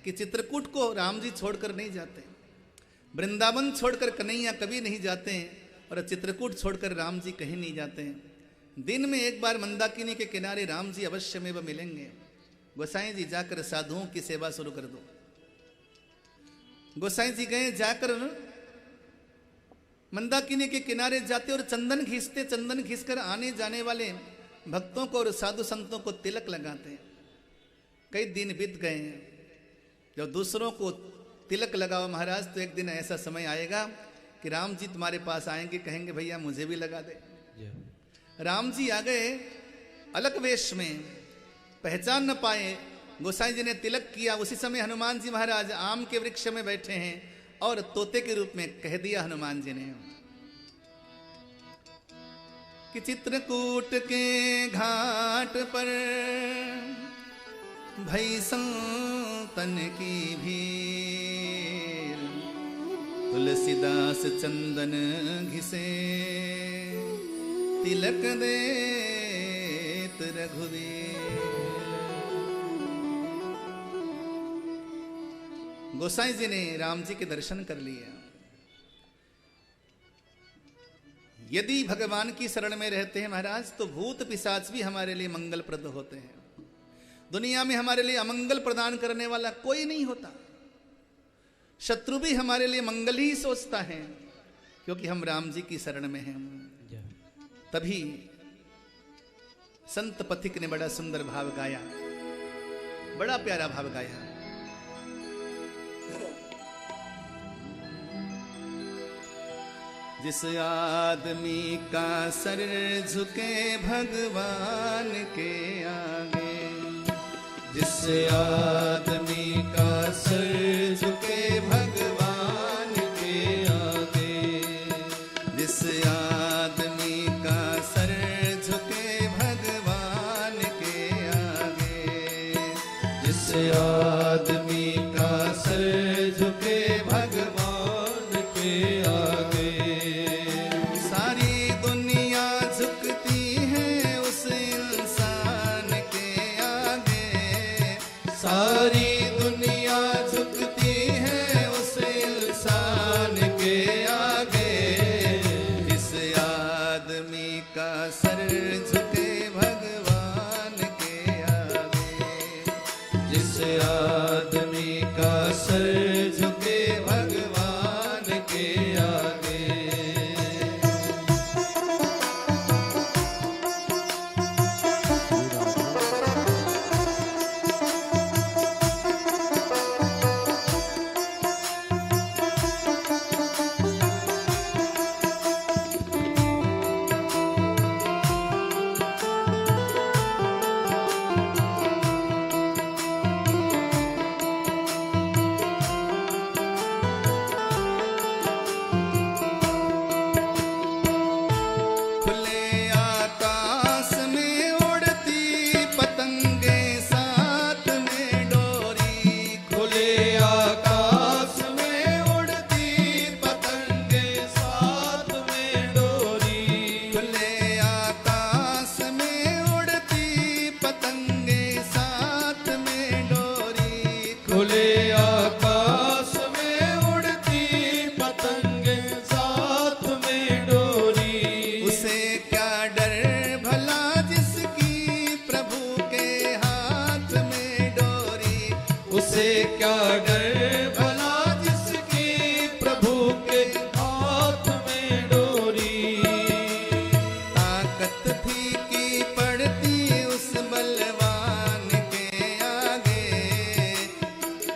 कि चित्रकूट को राम जी छोड़कर नहीं जाते। वृंदावन छोड़कर कन्हैया कभी नहीं जाते हैं, और चित्रकूट छोड़कर राम जी कहीं नहीं जाते हैं। दिन में एक बार मंदाकिनी के किनारे राम जी अवश्य में वह मिलेंगे। गोसाई जी जाकर साधुओं की सेवा शुरू कर दो। गोसाई जी गए, जाकर मंदाकिनी के किनारे जाते और चंदन घिसते, चंदन घिसकर आने जाने वाले भक्तों को और साधु संतों को तिलक लगाते। कई दिन बीत गए हैं। जब दूसरों को तिलक लगाओ महाराज, तो एक दिन ऐसा समय आएगा कि राम जी तुम्हारे पास आएंगे, कहेंगे भैया मुझे भी लगा दे। राम जी आ गए अलग वेश में, पहचान न पाए। गोसाई जी ने तिलक किया। उसी समय हनुमान जी महाराज आम के वृक्ष में बैठे हैं और तोते के रूप में कह दिया हनुमान जी ने कि चित्रकूट के घाट पर भई संतन की भीड़, तुलसीदास चंदन घिसे तिलक देत रघुवीर। गोसाई जी ने राम जी के दर्शन कर लिए। यदि भगवान की शरण में रहते हैं महाराज, तो भूत पिशाच भी हमारे लिए मंगलप्रद होते हैं। दुनिया में हमारे लिए अमंगल प्रदान करने वाला कोई नहीं होता। शत्रु भी हमारे लिए मंगल ही सोचता है, क्योंकि हम राम जी की शरण में हैं। तभी संत पथिक ने बड़ा सुंदर भाव गाया, बड़ा प्यारा भाव गाया। जिस आदमी का सर झुके भगवान के आगे, जिस आदमी का सर झुके भगवान के आगे, जिस आदमी का सर झुके भगवान के आगे, जिस आदमी का सर झुके भगवान के आगे, सारी दुनिया झुकती है उस इंसान के आगे, सारी दुनिया झुकती है उस इंसान के आगे, जिस आदमी का सर झुके भगवान के आगे, जिस आदमी का सर झुके भगवान के आगे। खुले आकाश में उड़ती पतंगे साथ में डोरी, खुले आकाश में उड़ती पतंगे साथ में डोरी, खुले आकाश में उड़ती पतंगे साथ में डोरी, खुले आकाश में उड़ती पतंगे साथ में डोरी। उसे क्या डर भला जिसकी प्रभु के हाथ में डोरी, उसे क्या डर भला जिसकी प्रभु के हाथ में डोरी। ताकत फीकी पड़ती उस बलवान के आगे,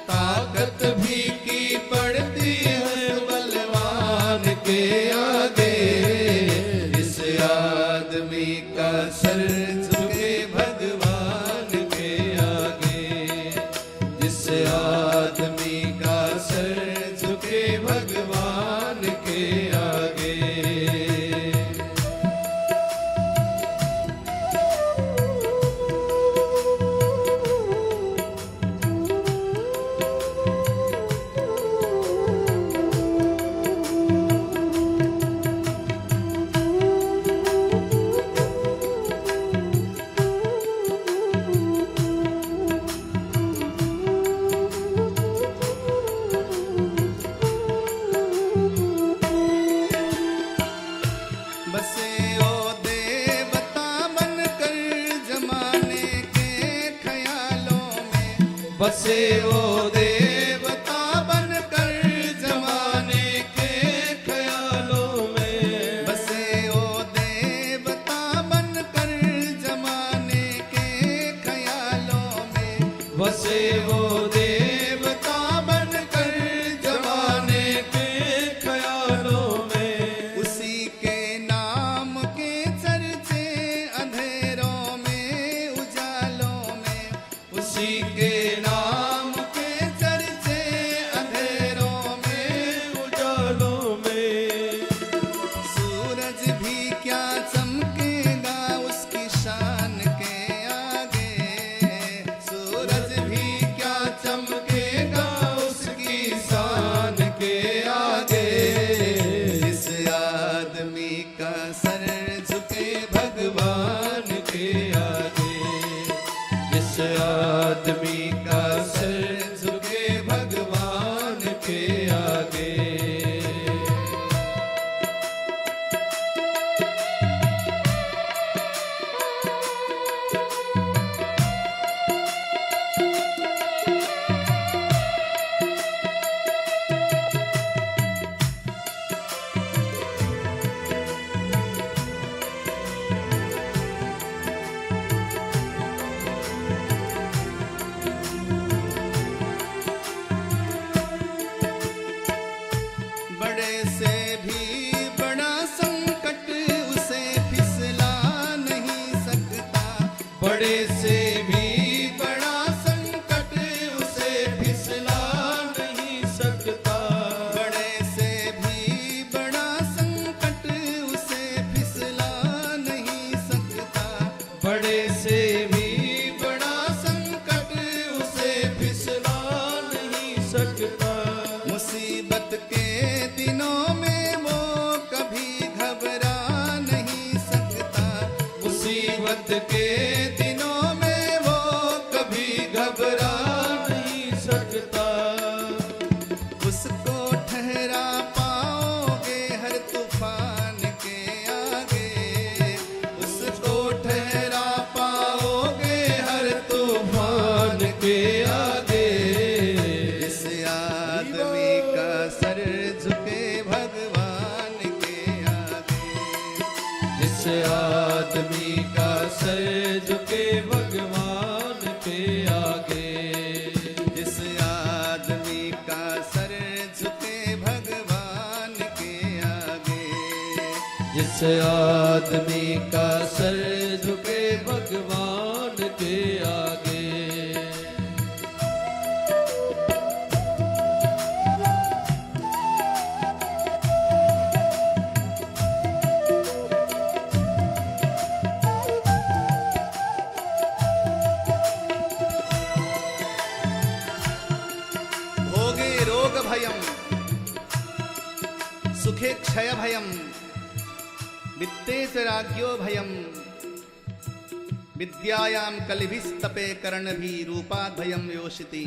ताकत फीकी पड़ती है बलवान के आगे, जिस आदमी का सर झुके भगवान के आगे, जिस आदमी का सर झुके भगवान के आगे। बसे ओ देवता बनकर जमाने के ख्यालों में, बसे ओ देवता बनकर वो देवता बनकर जमाने के ख्यालों में, उसी के नाम के चर्चे अंधेरों में उजालों में, उसी के नाम के चर्चे अंधेरों में उजालों में। सूरज भी क्या चमकेगा उसकी शान के आगे, सूरज भी क्या चमकेगा उसकी शान के आगे। जिस आदमी का सर झुके भगवान भगवान के आगे, जिस आदमी का सर झुके भगवान के आगे। बड़े से भी बड़ा संकट उसे फिसला नहीं सकता, बड़े से भी बड़ा संकट उसे फिसला नहीं सकता, बड़े से भी बड़ा संकट उसे फिसला नहीं सकता, बड़े से भी बड़ा संकट उसे फिसला नहीं सकता। मुसीबत के दिनों में वो कभी घबरा नहीं सकता, मुसीबत के दिनों में वो कभी घबरा नहीं सकता। उसको ठहरा पाओगे हर तूफान के आगे, उसको ठहरा पाओगे हर तूफान के आगे। इस आदमी का सर झुके भगवान के आगे, जिस आदमी का सर झुके भगवान के आगे, जिस आदमी का सर झुके भगवान के आगे, जिस आदमी का सर झुके भगवान के आगे। भोगे रोग भयम सुखे क्षय भयम, वित्ते च राज्ञो भयम, विद्यायां कलिभिस्तपे कर्णभि रूपाद् भयं योषिति।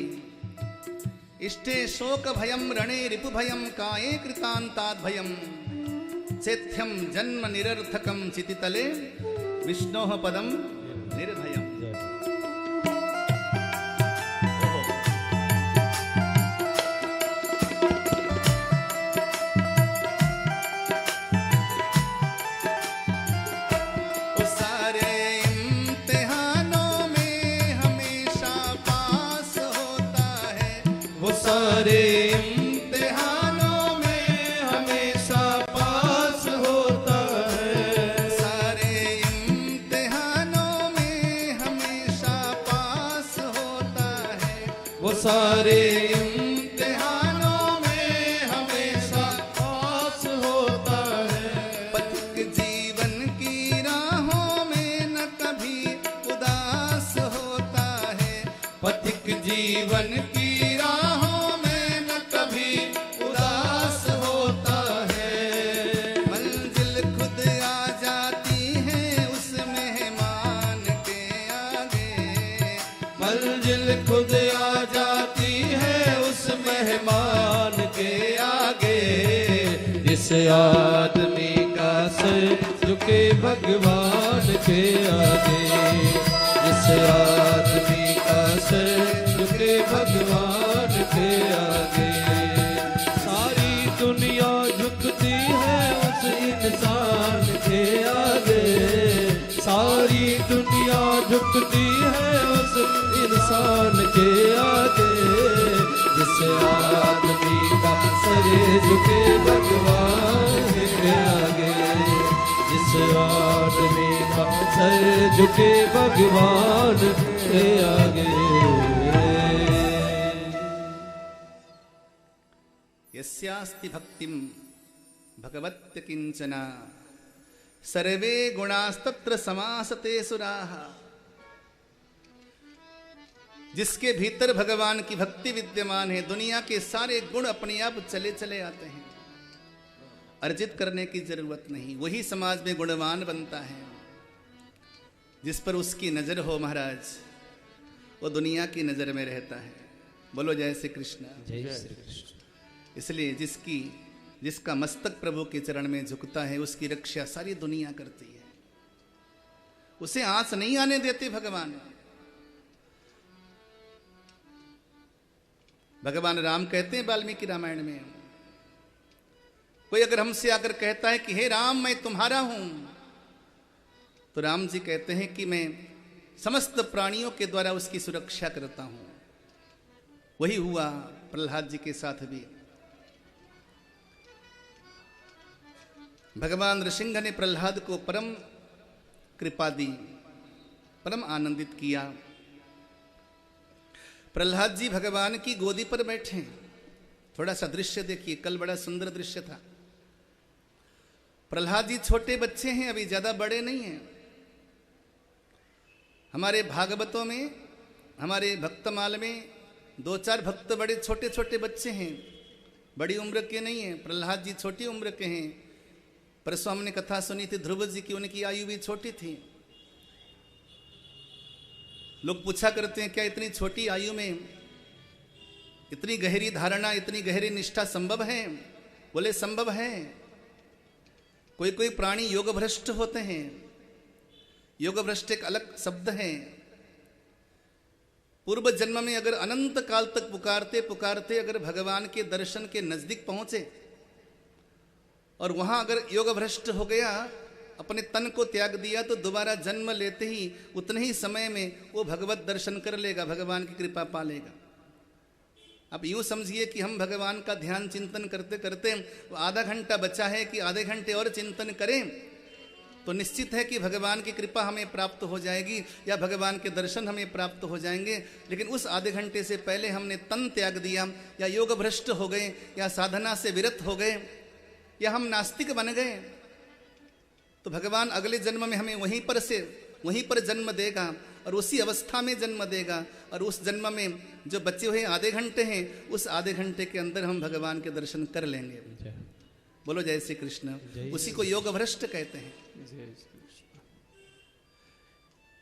इष्टे शोक भयम रणे रिपु भयम काये कृतान्ताद् भयम, चेत्यं जन्म निरर्थकं चितितले विष्णोः पदं निर्भयम्। वो सारे इम्तिहानों में हमेशा पास होता है, वो सारे इम्तिहानों में हमेशा पास होता है, सारे इम्तिहानों में हमेशा पास होता है, वो सारे इम्तिहानों में हमेशा पास होता है। पथिक जीवन की राहों में न कभी उदास होता है, पथिक जीवन की राहों में न कभी उदास होता है। मंजिल खुद आ जाती है उस मेहमान के आगे, मंजिल खुद आ जाती है उस मेहमान के आगे। जिस आदमी का सर झुके भगवान के आगे, जिस आदमी का सर झुके भगवान के आगे। सारी दुनिया झुकती है उस इंसान के आगे, सारी दुनिया झुकती है उस इंसान के आगे। जिस आदमी का सर झुके भगवान के आगे, जिस आदमी का सर झुके भगवान के आगे। यस्यास्ति भक्तिम भगवत्य किंचना सर्वे गुणास्तत्र समासते सुराः। जिसके भीतर भगवान की भक्ति विद्यमान है, दुनिया के सारे गुण अपने आप चले चले आते हैं, अर्जित करने की जरूरत नहीं। वही समाज में गुणवान बनता है। जिस पर उसकी नजर हो महाराज, वो दुनिया की नजर में रहता है। बोलो जय श्री कृष्ण। जय श्री कृष्ण। इसलिए जिसका मस्तक प्रभु के चरण में झुकता है, उसकी रक्षा सारी दुनिया करती है। उसे आंच नहीं आने देते भगवान। भगवान राम कहते हैं वाल्मीकि रामायण में, कोई अगर हमसे आकर कहता है कि हे राम मैं तुम्हारा हूं, तो राम जी कहते हैं कि मैं समस्त प्राणियों के द्वारा उसकी सुरक्षा करता हूं। वही हुआ प्रहलाद जी के साथ भी। भगवान नृसिंह ने प्रहलाद को परम कृपा दी, परम आनंदित किया। प्रहलाद जी भगवान की गोदी पर बैठे। थोड़ा सा दृश्य देखिए, कल बड़ा सुंदर दृश्य था। प्रहलाद जी छोटे बच्चे हैं, अभी ज्यादा बड़े नहीं हैं। हमारे भागवतों में, हमारे भक्तमाल में 2-4 भक्त बड़े छोटे छोटे बच्चे हैं, बड़ी उम्र के नहीं हैं। प्रहलाद जी छोटी उम्र के हैं। परसों हमने कथा सुनी थी ध्रुव जी की, उनकी आयु भी छोटी थी। लोग पूछा करते हैं क्या इतनी छोटी आयु में इतनी गहरी धारणा, इतनी गहरी निष्ठा संभव है? बोले संभव है। कोई कोई प्राणी योग भ्रष्ट होते हैं। योग भ्रष्ट एक अलग शब्द है। पूर्व जन्म में अगर अनंत काल तक पुकारते पुकारते अगर भगवान के दर्शन के नजदीक पहुंचे और वहां अगर योग भ्रष्ट हो गया, अपने तन को त्याग दिया, तो दोबारा जन्म लेते ही उतने ही समय में वो भगवत दर्शन कर लेगा, भगवान की कृपा पा लेगा। अब यूं समझिए कि हम भगवान का ध्यान चिंतन करते करते आधा घंटा बचा है कि आधे घंटे और चिंतन करें, तो निश्चित है कि भगवान की कृपा हमें प्राप्त हो जाएगी या भगवान के दर्शन हमें प्राप्त हो जाएंगे। लेकिन उस आधे घंटे से पहले हमने तन त्याग दिया, या योग भ्रष्ट हो गए, या साधना से विरत हो गए, या हम नास्तिक बन गए, तो भगवान अगले जन्म में हमें वहीं पर जन्म देगा और उसी अवस्था में जन्म देगा। और उस जन्म में जो बचे हुए आधे घंटे हैं, उस आधे घंटे के अंदर हम भगवान के दर्शन कर लेंगे। बोलो जय श्री कृष्ण। उसी को योग भ्रष्ट कहते हैं।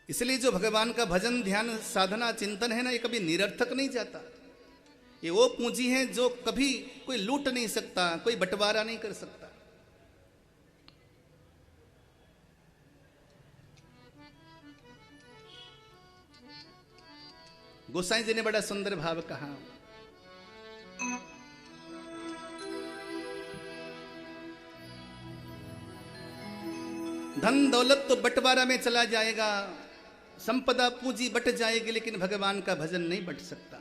इसलिए जो भगवान का भजन ध्यान साधना चिंतन है ना, ये कभी निरर्थक नहीं जाता। ये वो पूंजी है जो कभी कोई लूट नहीं सकता, कोई बंटवारा नहीं कर सकता। गोसाई जी ने बड़ा सुंदर भाव कहा, धन दौलत तो बंटवारा में चला जाएगा, संपदा पूंजी बट जाएगी, लेकिन भगवान का भजन नहीं बट सकता।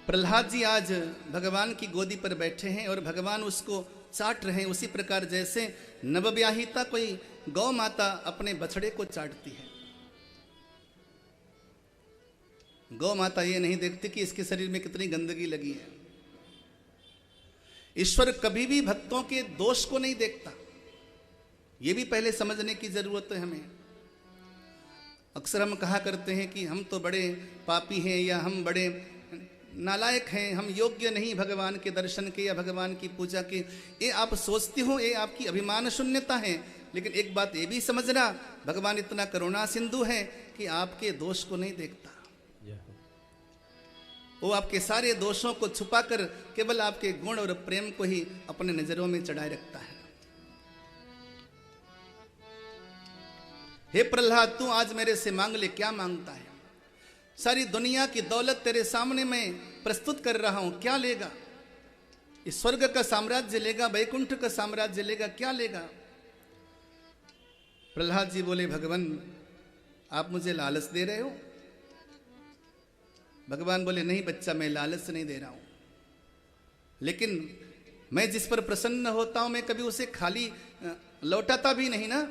प्रहलाद जी आज भगवान की गोदी पर बैठे हैं और भगवान उसको चाट रहे हैं, उसी प्रकार जैसे नवब्याहिता कोई गौ माता अपने बछड़े को चाटती है। गौ माता ये नहीं देखती कि इसके शरीर में कितनी गंदगी लगी है। ईश्वर कभी भी भक्तों के दोष को नहीं देखता, ये भी पहले समझने की जरूरत है हमें। अक्सर हम कहा करते हैं कि हम तो बड़े पापी हैं, या हम बड़े नालायक हैं, हम योग्य नहीं भगवान के दर्शन के या भगवान की पूजा के। ये आप सोचते हो, ये आपकी अभिमान शून्यता है। लेकिन एक बात ये भी समझना, भगवान इतना करुणा सिंधु है कि आपके दोष को नहीं देखता। वो आपके सारे दोषों को छुपाकर केवल आपके गुण और प्रेम को ही अपने नजरों में चढ़ाए रखता है। हे प्रहलाद, तू आज मेरे से मांग ले, क्या मांगता है? सारी दुनिया की दौलत तेरे सामने मैं प्रस्तुत कर रहा हूं, क्या लेगा? इस स्वर्ग का साम्राज्य लेगा, वैकुंठ का साम्राज्य लेगा, क्या लेगा? प्रहलाद जी बोले, भगवान आप मुझे लालच दे रहे हो? भगवान बोले नहीं बच्चा, मैं लालच से नहीं दे रहा हूं, लेकिन मैं जिस पर प्रसन्न होता हूं मैं कभी उसे खाली लौटाता भी नहीं ना,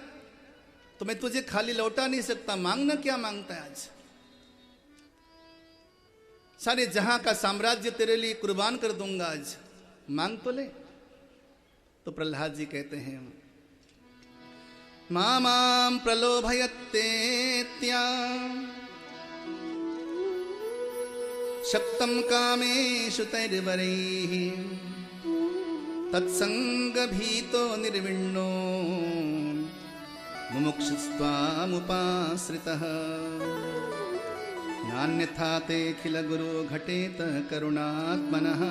तो मैं तुझे खाली लौटा नहीं सकता। मांगना क्या मांगता है आज? सारे जहां का साम्राज्य तेरे लिए कुर्बान कर दूंगा, आज मांग तो ले। तो प्रहलाद जी कहते हैं मां प्रलोभयत्येत्या शक्तं कामेषु तैर्वरैः तत्संगभीतो निर्विण्णो मुमुक्षुस्त्वामुपाश्रितः नान्यथा तेऽखिल गुरो घटेत करुणात्मनः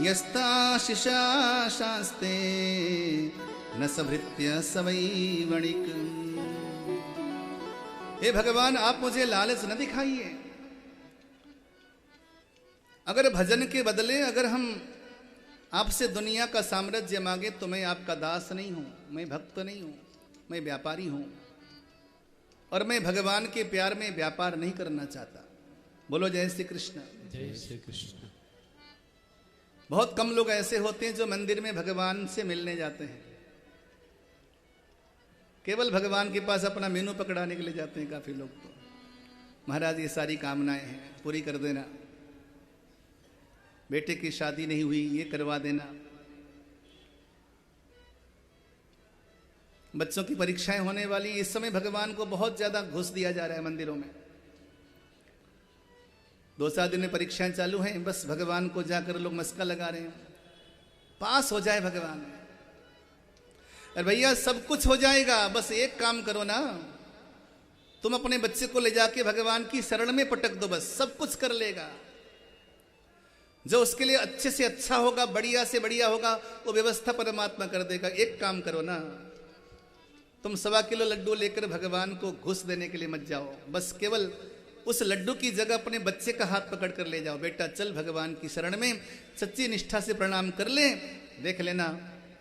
यस्ताशिषा शास्ते न सभृत्य सवै वणिक। हे भगवान, आप मुझे लालच न दिखाइए। अगर भजन के बदले अगर हम आपसे दुनिया का साम्राज्य मांगे तो मैं आपका दास नहीं हूं, मैं भक्त नहीं हूं, मैं व्यापारी हूं, और मैं भगवान के प्यार में व्यापार नहीं करना चाहता। बोलो जय श्री कृष्ण। जय श्री कृष्ण। बहुत कम लोग ऐसे होते हैं जो मंदिर में भगवान से मिलने जाते हैं, केवल भगवान के पास अपना मेनू पकड़ाने के लिए जाते हैं। काफी लोग तो महाराज ये सारी कामनाएं हैं पूरी कर देना, बेटे की शादी नहीं हुई ये करवा देना, बच्चों की परीक्षाएं होने वाली। इस समय भगवान को बहुत ज्यादा घुस दिया जा रहा है मंदिरों में। 2-4 दिन में परीक्षाएं चालू हैं, बस भगवान को जाकर लोग मस्का लगा रहे हैं, पास हो जाए भगवान। अरे भैया सब कुछ हो जाएगा, बस एक काम करो ना, तुम अपने बच्चे को ले जाके भगवान की शरण में पटक दो, बस सब कुछ कर लेगा। जो उसके लिए अच्छे से अच्छा होगा, बढ़िया से बढ़िया होगा, वो व्यवस्था परमात्मा कर देगा। एक काम करो ना, तुम 1.25 किलो लड्डू लेकर भगवान को घुस देने के लिए मत जाओ, बस केवल उस लड्डू की जगह अपने बच्चे का हाथ पकड़ कर ले जाओ। बेटा चल भगवान की शरण में, सच्ची निष्ठा से प्रणाम कर ले, देख लेना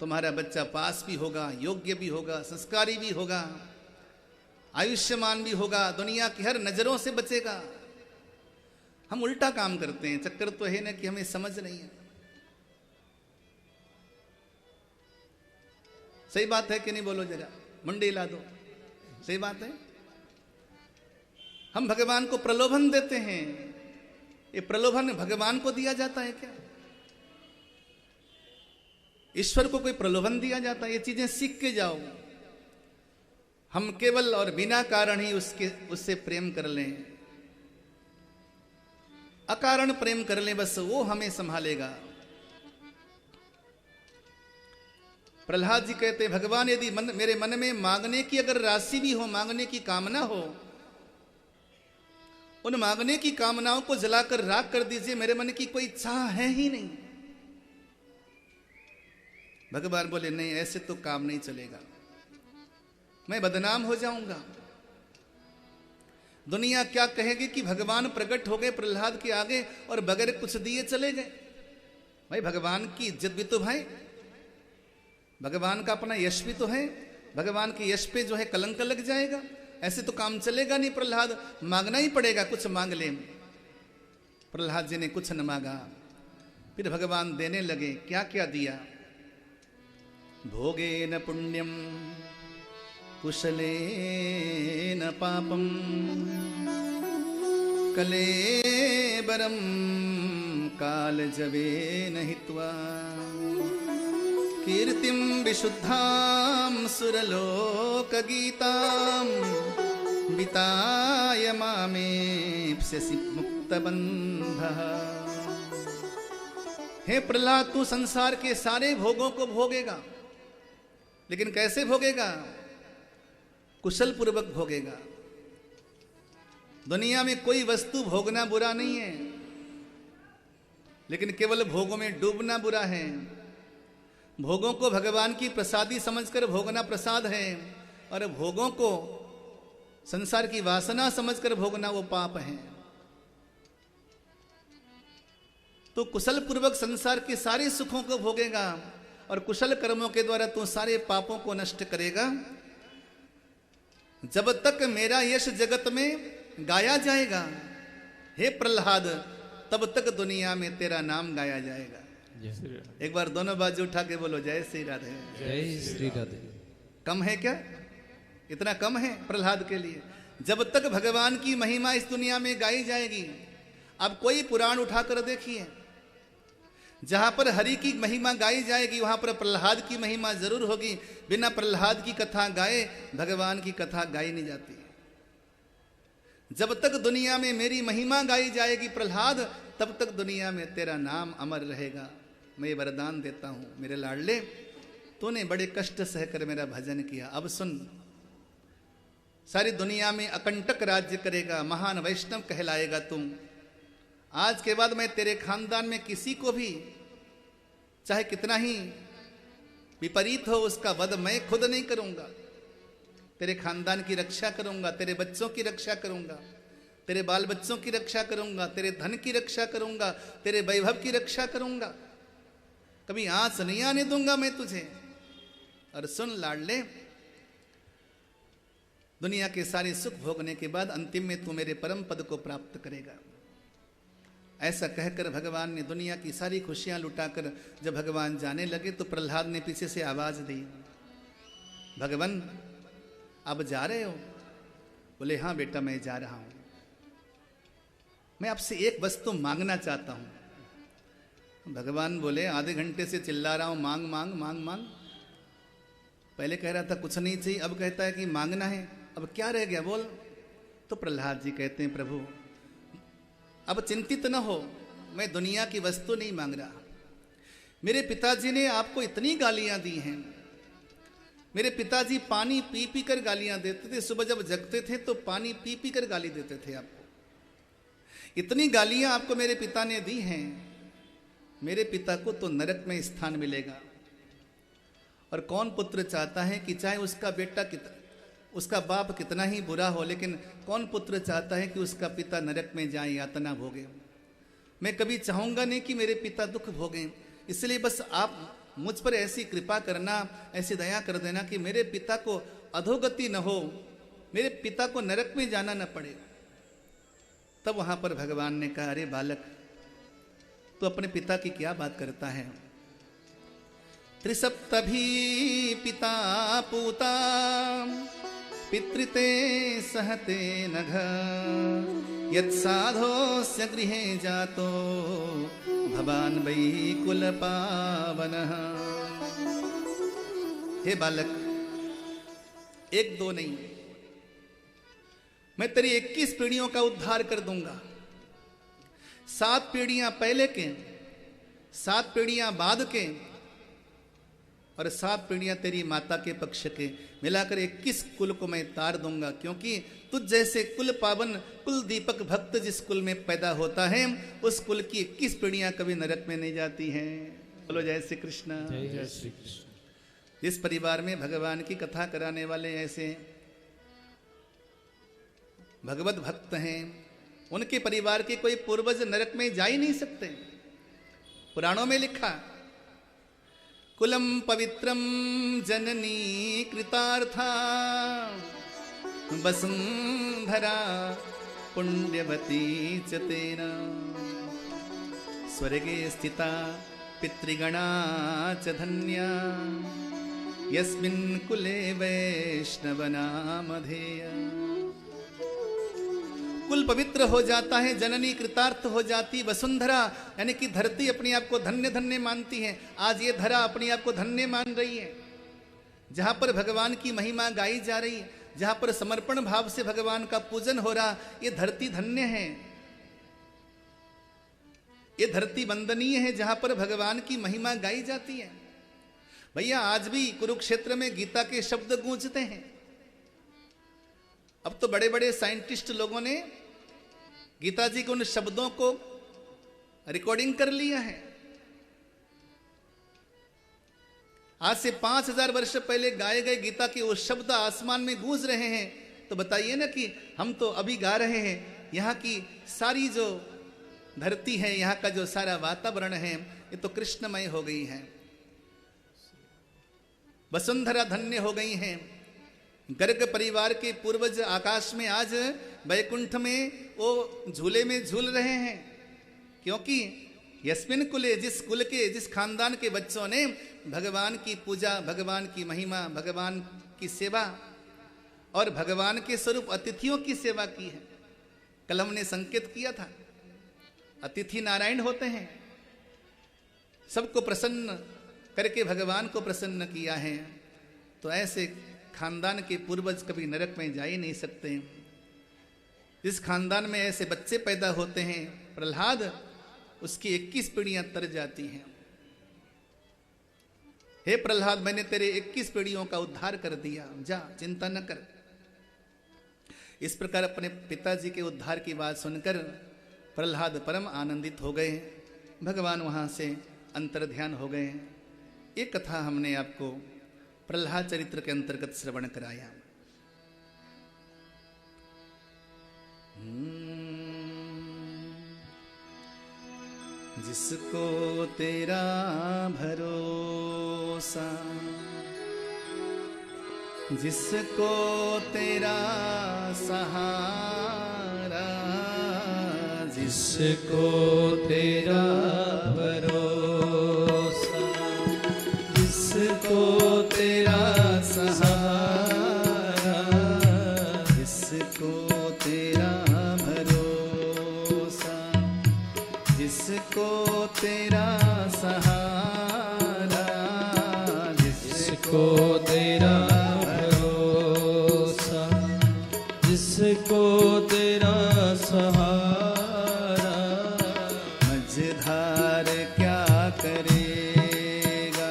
तुम्हारा बच्चा पास भी होगा, योग्य भी होगा, संस्कारी भी होगा, आयुष्यमान भी होगा, दुनिया की हर नजरों से बचेगा। हम उल्टा काम करते हैं, चक्कर तो है ना कि हमें समझ नहीं है। सही बात है कि नहीं? बोलो जरा, मुंडी ला दो। सही बात है। हम भगवान को प्रलोभन देते हैं, ये प्रलोभन भगवान को दिया जाता है क्या? ईश्वर को कोई प्रलोभन दिया जाता है? ये चीजें सीख के जाओ। हम केवल और बिना कारण ही उससे प्रेम कर लें, अकारण प्रेम कर लें, बस वो हमें संभालेगा। प्रहलाद जी कहते हैं भगवान यदि मेरे मन में मांगने की अगर राशि भी हो, मांगने की कामना हो, उन मांगने की कामनाओं को जलाकर राख कर दीजिए, मेरे मन की कोई चाह है ही नहीं। भगवान बोले नहीं, ऐसे तो काम नहीं चलेगा, मैं बदनाम हो जाऊंगा। दुनिया क्या कहेगी कि भगवान प्रकट हो गए प्रहलाद के आगे और बगैर कुछ दिए चले गए। भाई भगवान की इज्जत भी तो भाई, भगवान का अपना यश भी तो है, भगवान के यश पे जो है कलंक लग जाएगा। ऐसे तो काम चलेगा नहीं। प्रहलाद मांगना ही पड़ेगा, कुछ मांग ले। प्रहलाद जी ने कुछ न मांगा, फिर भगवान देने लगे। क्या क्या दिया? भोगे न पुण्यम कुशले न पापम कलेबरम काल जवे न हित्वा कीर्तिम विशुद्धाम सुरलोक गीताम विताय मामेप्स्यसि मुक्तबन्धः। हे प्रहलाद, तू संसार के सारे भोगों को भोगेगा, लेकिन कैसे भोगेगा? कुशल पूर्वक भोगेगा। दुनिया में कोई वस्तु भोगना बुरा नहीं है, लेकिन केवल भोगों में डूबना बुरा है। भोगों को भगवान की प्रसादी समझकर भोगना प्रसाद है, और भोगों को संसार की वासना समझकर भोगना वो पाप है। तो कुशल पूर्वक संसार के सारे सुखों को भोगेगा, और कुशल कर्मों के द्वारा तू सारे पापों को नष्ट करेगा। जब तक मेरा यश जगत में गाया जाएगा, हे प्रहलाद, तब तक दुनिया में तेरा नाम गाया जाएगा। जय श्री राधे। एक बार दोनों बाजू उठा के बोलो जय श्री राधे। जय श्री राधे। कम है क्या? इतना कम है प्रहलाद के लिए? जब तक भगवान की महिमा इस दुनिया में गाई जाएगी। अब कोई पुराण उठाकर देखिए, जहां पर हरि की महिमा गाई जाएगी वहां पर प्रहलाद की महिमा जरूर होगी। बिना प्रहलाद की कथा गाए भगवान की कथा गाई नहीं जाती। जब तक दुनिया में मेरी महिमा गाई जाएगी प्रहलाद, तब तक दुनिया में तेरा नाम अमर रहेगा। मैं ये वरदान देता हूं मेरे लाडले, तूने बड़े कष्ट सहकर मेरा भजन किया। अब सुन, सारी दुनिया में अकंटक राज्य करेगा, महान वैष्णव कहलाएगा तुम। आज के बाद मैं तेरे खानदान में किसी को भी चाहे कितना ही विपरीत हो उसका वध मैं खुद नहीं करूंगा। तेरे खानदान की रक्षा करूंगा, तेरे बच्चों की रक्षा करूंगा, तेरे बाल बच्चों की रक्षा करूंगा, तेरे धन की रक्षा करूंगा, तेरे वैभव की रक्षा करूंगा। कभी आंच नहीं आने दूंगा मैं तुझे। और सुन लाडले, दुनिया के सारे सुख भोगने के बाद अंतिम में तू मेरे परम पद को प्राप्त करेगा। ऐसा कहकर भगवान ने दुनिया की सारी खुशियां लुटाकर जब भगवान जाने लगे तो प्रहलाद ने पीछे से आवाज दी, भगवान अब जा रहे हो? बोले हाँ बेटा मैं जा रहा हूं। मैं आपसे एक वस्तु मांगना चाहता हूं। भगवान बोले आधे घंटे से चिल्ला रहा हूं मांग मांग मांग मांग। पहले कह रहा था कुछ नहीं चाहिए, अब कहता है कि मांगना है। अब क्या रह गया बोल? तो प्रहलाद जी कहते हैं प्रभु अब चिंतित न हो, मैं दुनिया की वस्तु नहीं मांग रहा। मेरे पिताजी ने आपको इतनी गालियां दी हैं। मेरे पिताजी पानी पी पी कर गालियां देते थे। सुबह जब जगते थे तो पानी पी पी कर गाली देते थे आपको। इतनी गालियां आपको मेरे पिता ने दी हैं। मेरे पिता को तो नरक में स्थान मिलेगा। और कौन पुत्र चाहता है कि चाहे उसका बाप कितना ही बुरा हो, लेकिन कौन पुत्र चाहता है कि उसका पिता नरक में जाए, यातना भोगे? मैं कभी चाहूंगा नहीं कि मेरे पिता दुख भोगें। इसलिए बस आप मुझ पर ऐसी कृपा करना, ऐसी दया कर देना कि मेरे पिता को अधोगति न हो, मेरे पिता को नरक में जाना न पड़े। तब वहां पर भगवान ने कहा, अरे बालक, तो अपने पिता की क्या बात करता है? त्रिसप्तभी पिता पूता पितृते सहते नघ यत्साधोस्य गृहे जातो भवान वै कुल पावनः। हे बालक, एक दो नहीं, मैं तेरी 21 पीढ़ियों का उद्धार कर दूंगा। 7 पीढ़ियां पहले के, 7 पीढ़ियां बाद के और 7 पीढ़ियां तेरी माता के पक्ष के, मिलाकर 21 कुल को मैं तार दूंगा। क्योंकि तुझ जैसे कुल पावन, कुल दीपक भक्त जिस कुल में पैदा होता है, उस कुल की 21 पीढ़ियां कभी नरक में नहीं जाती हैं। बोलो जय श्री कृष्ण। जय श्री कृष्ण। जिस परिवार में भगवान की कथा कराने वाले ऐसे भगवत भक्त हैं, उनके परिवार के कोई पूर्वज नरक में जा ही नहीं सकते। पुराणों में लिखा, कुलम पवित्रम जननी कृतार्था वसुंधरा पुण्यवती च तेन स्वर्गे स्थिता पितृगणा च धन्या यस्मिन् कुले वैष्णव नामधेय। कुल पवित्र हो जाता है, जननी कृतार्थ हो जाती, वसुंधरा यानी कि धरती अपने आप को धन्य धन्य मानती है। आज ये धरा अपने आप को धन्य मान रही है। जहां पर भगवान की महिमा गाई जा रही है, जहां पर समर्पण भाव से भगवान का पूजन हो रहा, ये धरती धन्य है, ये धरती वंदनीय है जहां पर भगवान की महिमा गाई जाती है। भैया आज भी कुरुक्षेत्र में गीता के शब्द गूंजते हैं। अब तो बड़े बड़े साइंटिस्ट लोगों ने गीता जी के उन शब्दों को रिकॉर्डिंग कर लिया है। आज से 5000 वर्ष पहले गाए गए गीता के वो शब्द आसमान में गूंज रहे हैं। तो बताइए ना कि हम तो अभी गा रहे हैं, यहाँ की सारी जो धरती है, यहाँ का जो सारा वातावरण है, ये तो कृष्णमय हो गई है। वसुंधरा धन्य हो गई हैं। गर्ग परिवार के पूर्वज आकाश में आज वैकुंठ में वो झूले में झूल रहे हैं, क्योंकि यस्मिन कुले, जिस कुल के, जिस खानदान के बच्चों ने भगवान की पूजा, भगवान की महिमा, भगवान की सेवा और भगवान के स्वरूप अतिथियों की सेवा की है। कल हमने संकेत किया था, अतिथि नारायण होते हैं। सबको प्रसन्न करके भगवान को प्रसन्न किया है, तो ऐसे खानदान के पूर्वज कभी नरक में जा ही नहीं सकते। जिस खानदान में ऐसे बच्चे पैदा होते हैं, प्रहलाद, उसकी 21 पीढ़ियां तर जाती हैं। हे प्रहलाद, मैंने तेरे 21 पीढ़ियों का उद्धार कर दिया, जा चिंता न कर। इस प्रकार अपने पिताजी के उद्धार की बात सुनकर प्रहलाद परम आनंदित हो गए। भगवान वहां से अंतर्ध्यान हो गए। ये कथा हमने आपको प्रहलाद चरित्र के अंतर्गत श्रवण कराया। जिसको तेरा भरोसा, जिसको तेरा सहारा, जिसको तेरा भरोसा, जिसको तेरा सहारा, जिसको तेरा भरोसा, जिसको तेरा सहारा, जिसको तेरा भरोसा, जिसको तेरा सहारा, मझधार क्या करेगा,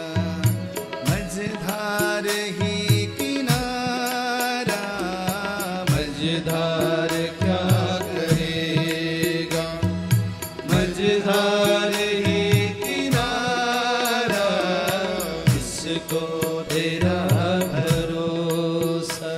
मझधार ही किनारा, मझधार क्या करेगा, मझधार ही किनारा, जिसको तेरा भरोसा।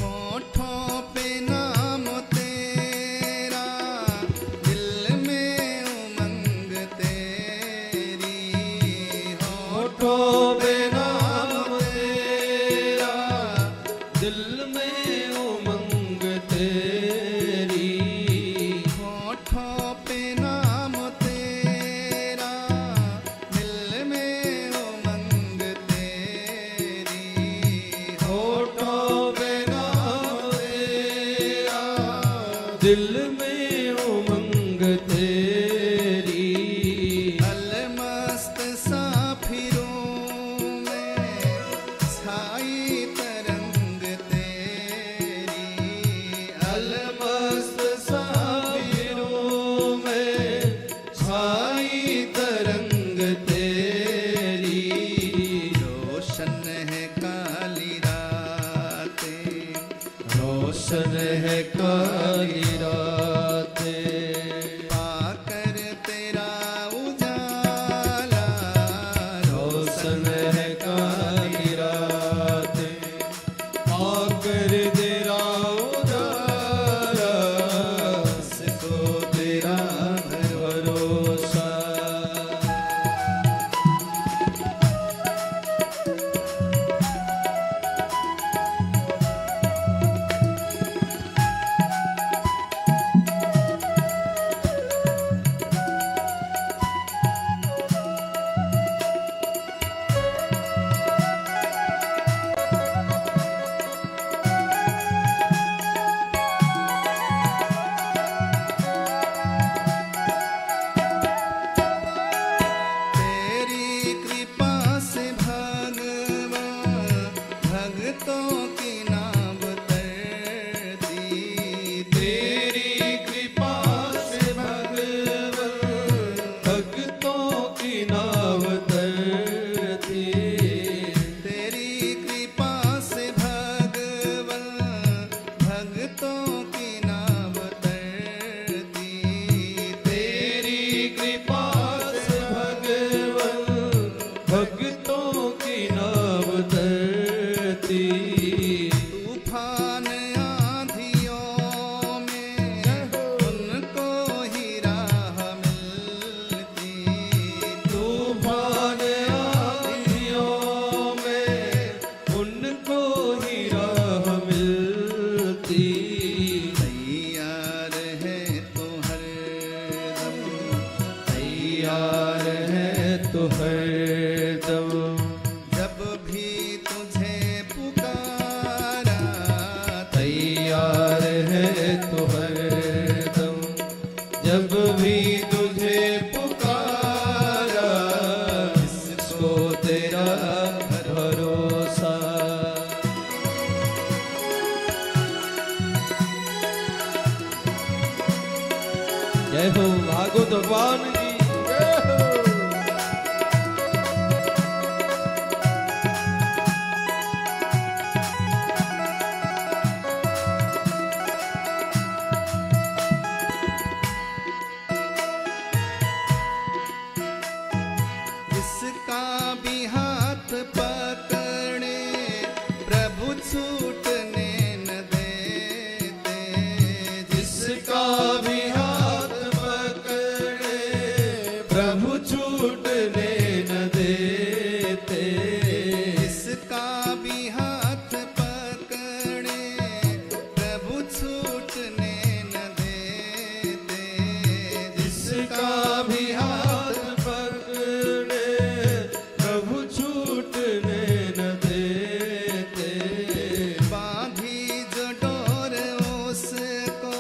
होठों पे नाम तेरा, दिल में उमंग तेरी, होठों पे नाम तेरा, दिल में उमंग तेरी, होठों पे नाम तेरा, दिल में उमंग तेरी, होठों पे नाम तेरा, दिल में उमंग तेरी, अलमस्त साफिरों में छाई तरंग तेरी, अलमस्त साफिरों में छाई तरंग तेरी, रोशन है काली रातें, रोशन है काली रातें, पाकर तेरा उजाला, रोशन है काली रातें, आकर तेरा उजाला, जिसको तेरा भरोसा। जय हो भागवत भगवान की जिसका भी हाथ पकड़े प्रभु छूटने न देते, जिसका भी हाथ पकड़े प्रभु छूटने न देते, जिसका भी हाथ पकड़े प्रभु छूटने न देते, जिसका भी हाथ पकड़े प्रभु छूटने न देते, बांधी जो डोर उसको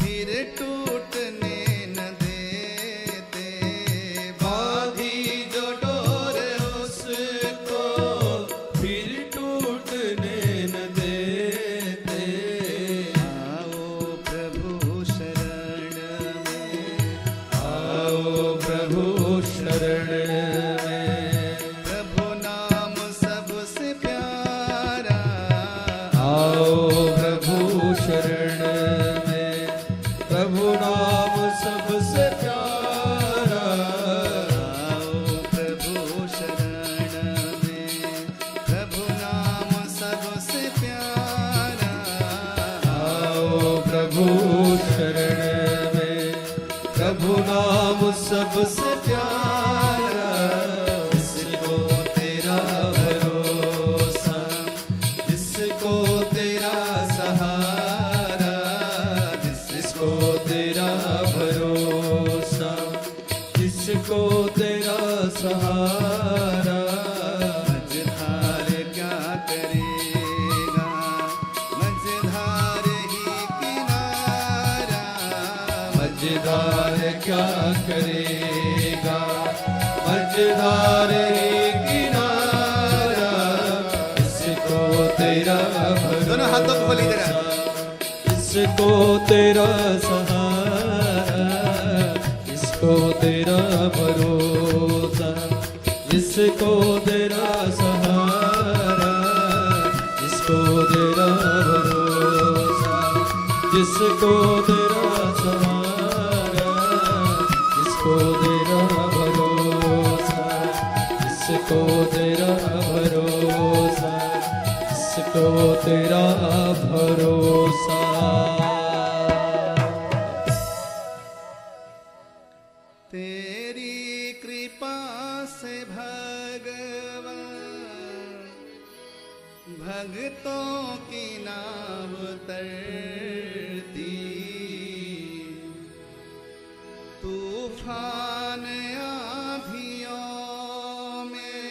फिर टूटने न देते, बांधी जो डोर उसको फिर टूटने न देते। आओ प्रभु शरण में, आओ प्रभु शरण में, प्रभु नाम सबसे प्यारा, आओ प्रभु शरण में, प्रभु नाम सबसे प्यारा, आओ प्रभु शरण में, प्रभु नाम सबसे प्यारा, आओ प्रभु शरण में, प्रभु नाम सबसे प्यारा, जिसको तेरा भरोसा, जिसको तेरा सहारा, जिसको तेरा भरोसा, जिसको तेरा सहारा, मझधार क्या करेगा, मझधार ही किनारा, मझधार क्या करेगा, मझधार ही किनारा, इसको तेरा दोनों हाथों को खोली जरा। भरोसा, इसको तेरा सहारा, इसको तेरा भरोसा, इसको तेरा सहारा, इसको तेरा भरोसा, जिसको तेरा सहारा, इसको तेरा भरोसा, इसको तेरा भरोसा, इसको तेरा भरोसा। तेरी कृपा से भगवान भक्तों की नाव तरती, तूफान आंधियों में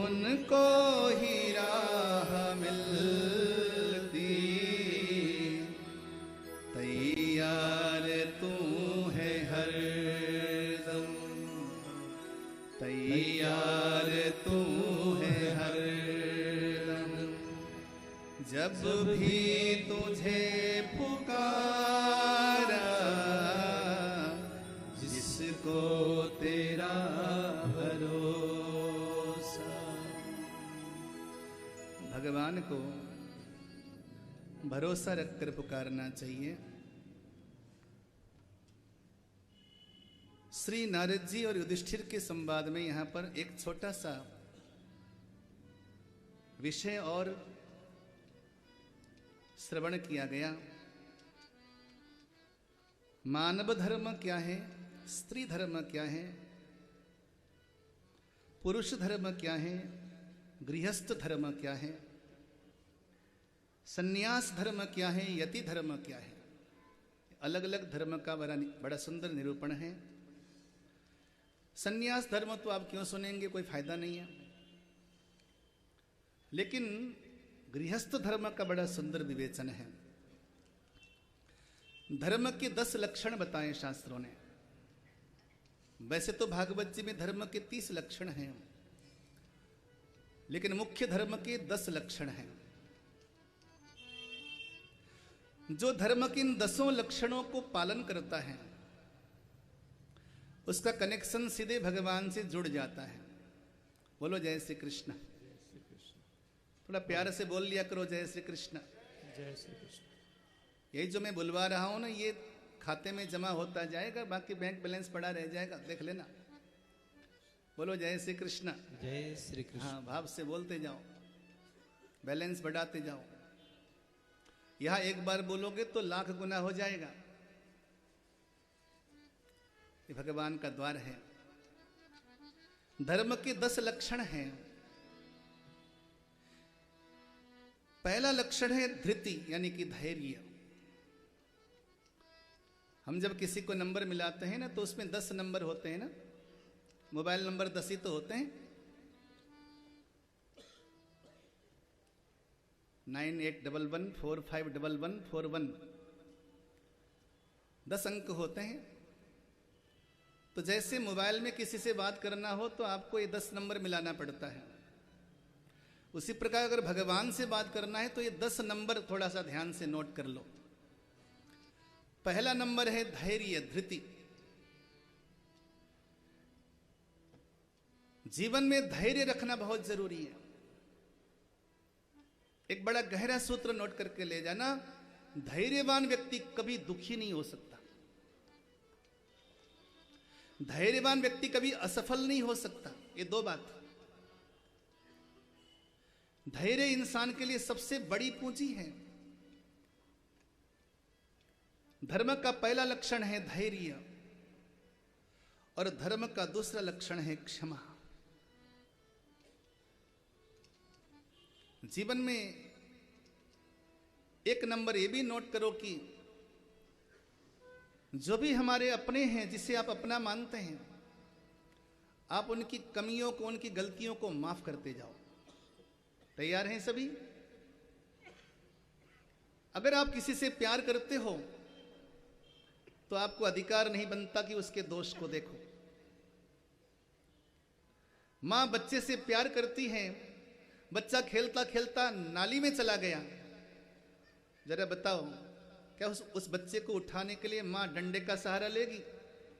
उनको ही राह मिलती, तैयार तू है हरदम, तैयार तू है हरदम, जब भी तुझे पुकारा, जिसको तेरा भरोसा। भगवान को भरोसा रखकर पुकारना चाहिए। श्री नारद जी और युधिष्ठिर के संवाद में यहां पर एक छोटा सा विषय और श्रवण किया गया। मानव धर्म क्या है, स्त्री धर्म क्या है, पुरुष धर्म क्या है, गृहस्थ धर्म क्या है, सन्यास धर्म क्या है, यति धर्म क्या है। अलग अलग धर्म का बड़ा सुंदर निरूपण है। सन्यास धर्म तो आप क्यों सुनेंगे, कोई फायदा नहीं है। लेकिन गृहस्थ धर्म का बड़ा सुंदर विवेचन है। धर्म के 10 लक्षण बताए शास्त्रों ने। वैसे तो भागवत जी में धर्म के 30 लक्षण हैं, लेकिन मुख्य धर्म के 10 लक्षण हैं। जो धर्म के इन 10 लक्षणों को पालन करता है उसका कनेक्शन सीधे भगवान से जुड़ जाता है। बोलो जय श्री कृष्ण। थोड़ा प्यार से बोल लिया करो जय श्री कृष्ण। जय श्री कृष्ण। यही जो मैं बुलवा रहा हूं ना, ये खाते में जमा होता जाएगा, बाकी बैंक बैलेंस पड़ा रह जाएगा, देख लेना। बोलो जय श्री कृष्ण। जय श्री कृष्ण। हाँ, भाव से बोलते जाओ, बैलेंस बढ़ाते जाओ। यहां एक बार बोलोगे तो लाख गुना हो जाएगा। ये भगवान का द्वार है। धर्म के 10 लक्षण हैं। पहला लक्षण है धृति, यानी कि धैर्य। हम जब किसी को नंबर मिलाते हैं ना, तो उसमें 10 नंबर होते हैं ना। मोबाइल नंबर 10 ही तो होते हैं। 9811451141 10 अंक होते हैं। तो जैसे मोबाइल में किसी से बात करना हो तो आपको ये 10 नंबर मिलाना पड़ता है। उसी प्रकार अगर भगवान से बात करना है तो ये 10 नंबर थोड़ा सा ध्यान से नोट कर लो। पहला नंबर है धैर्य, धृति। जीवन में धैर्य रखना बहुत जरूरी है। एक बड़ा गहरा सूत्र नोट करके ले जाना, धैर्यवान व्यक्ति कभी दुखी नहीं हो सकता। धैर्यवान व्यक्ति कभी असफल नहीं हो सकता। ये 2 बात। धैर्य इंसान के लिए सबसे बड़ी पूंजी है। धर्म का पहला लक्षण है धैर्य और धर्म का दूसरा लक्षण है क्षमा। जीवन में एक नंबर ये भी नोट करो कि जो भी हमारे अपने हैं, जिसे आप अपना मानते हैं, आप उनकी कमियों को, उनकी गलतियों को माफ करते जाओ। तैयार हैं सभी? अगर आप किसी से प्यार करते हो तो आपको अधिकार नहीं बनता कि उसके दोष को देखो। मां बच्चे से प्यार करती है, बच्चा खेलता खेलता नाली में चला गया, जरा बताओ क्या उस बच्चे को उठाने के लिए मां डंडे का सहारा लेगी?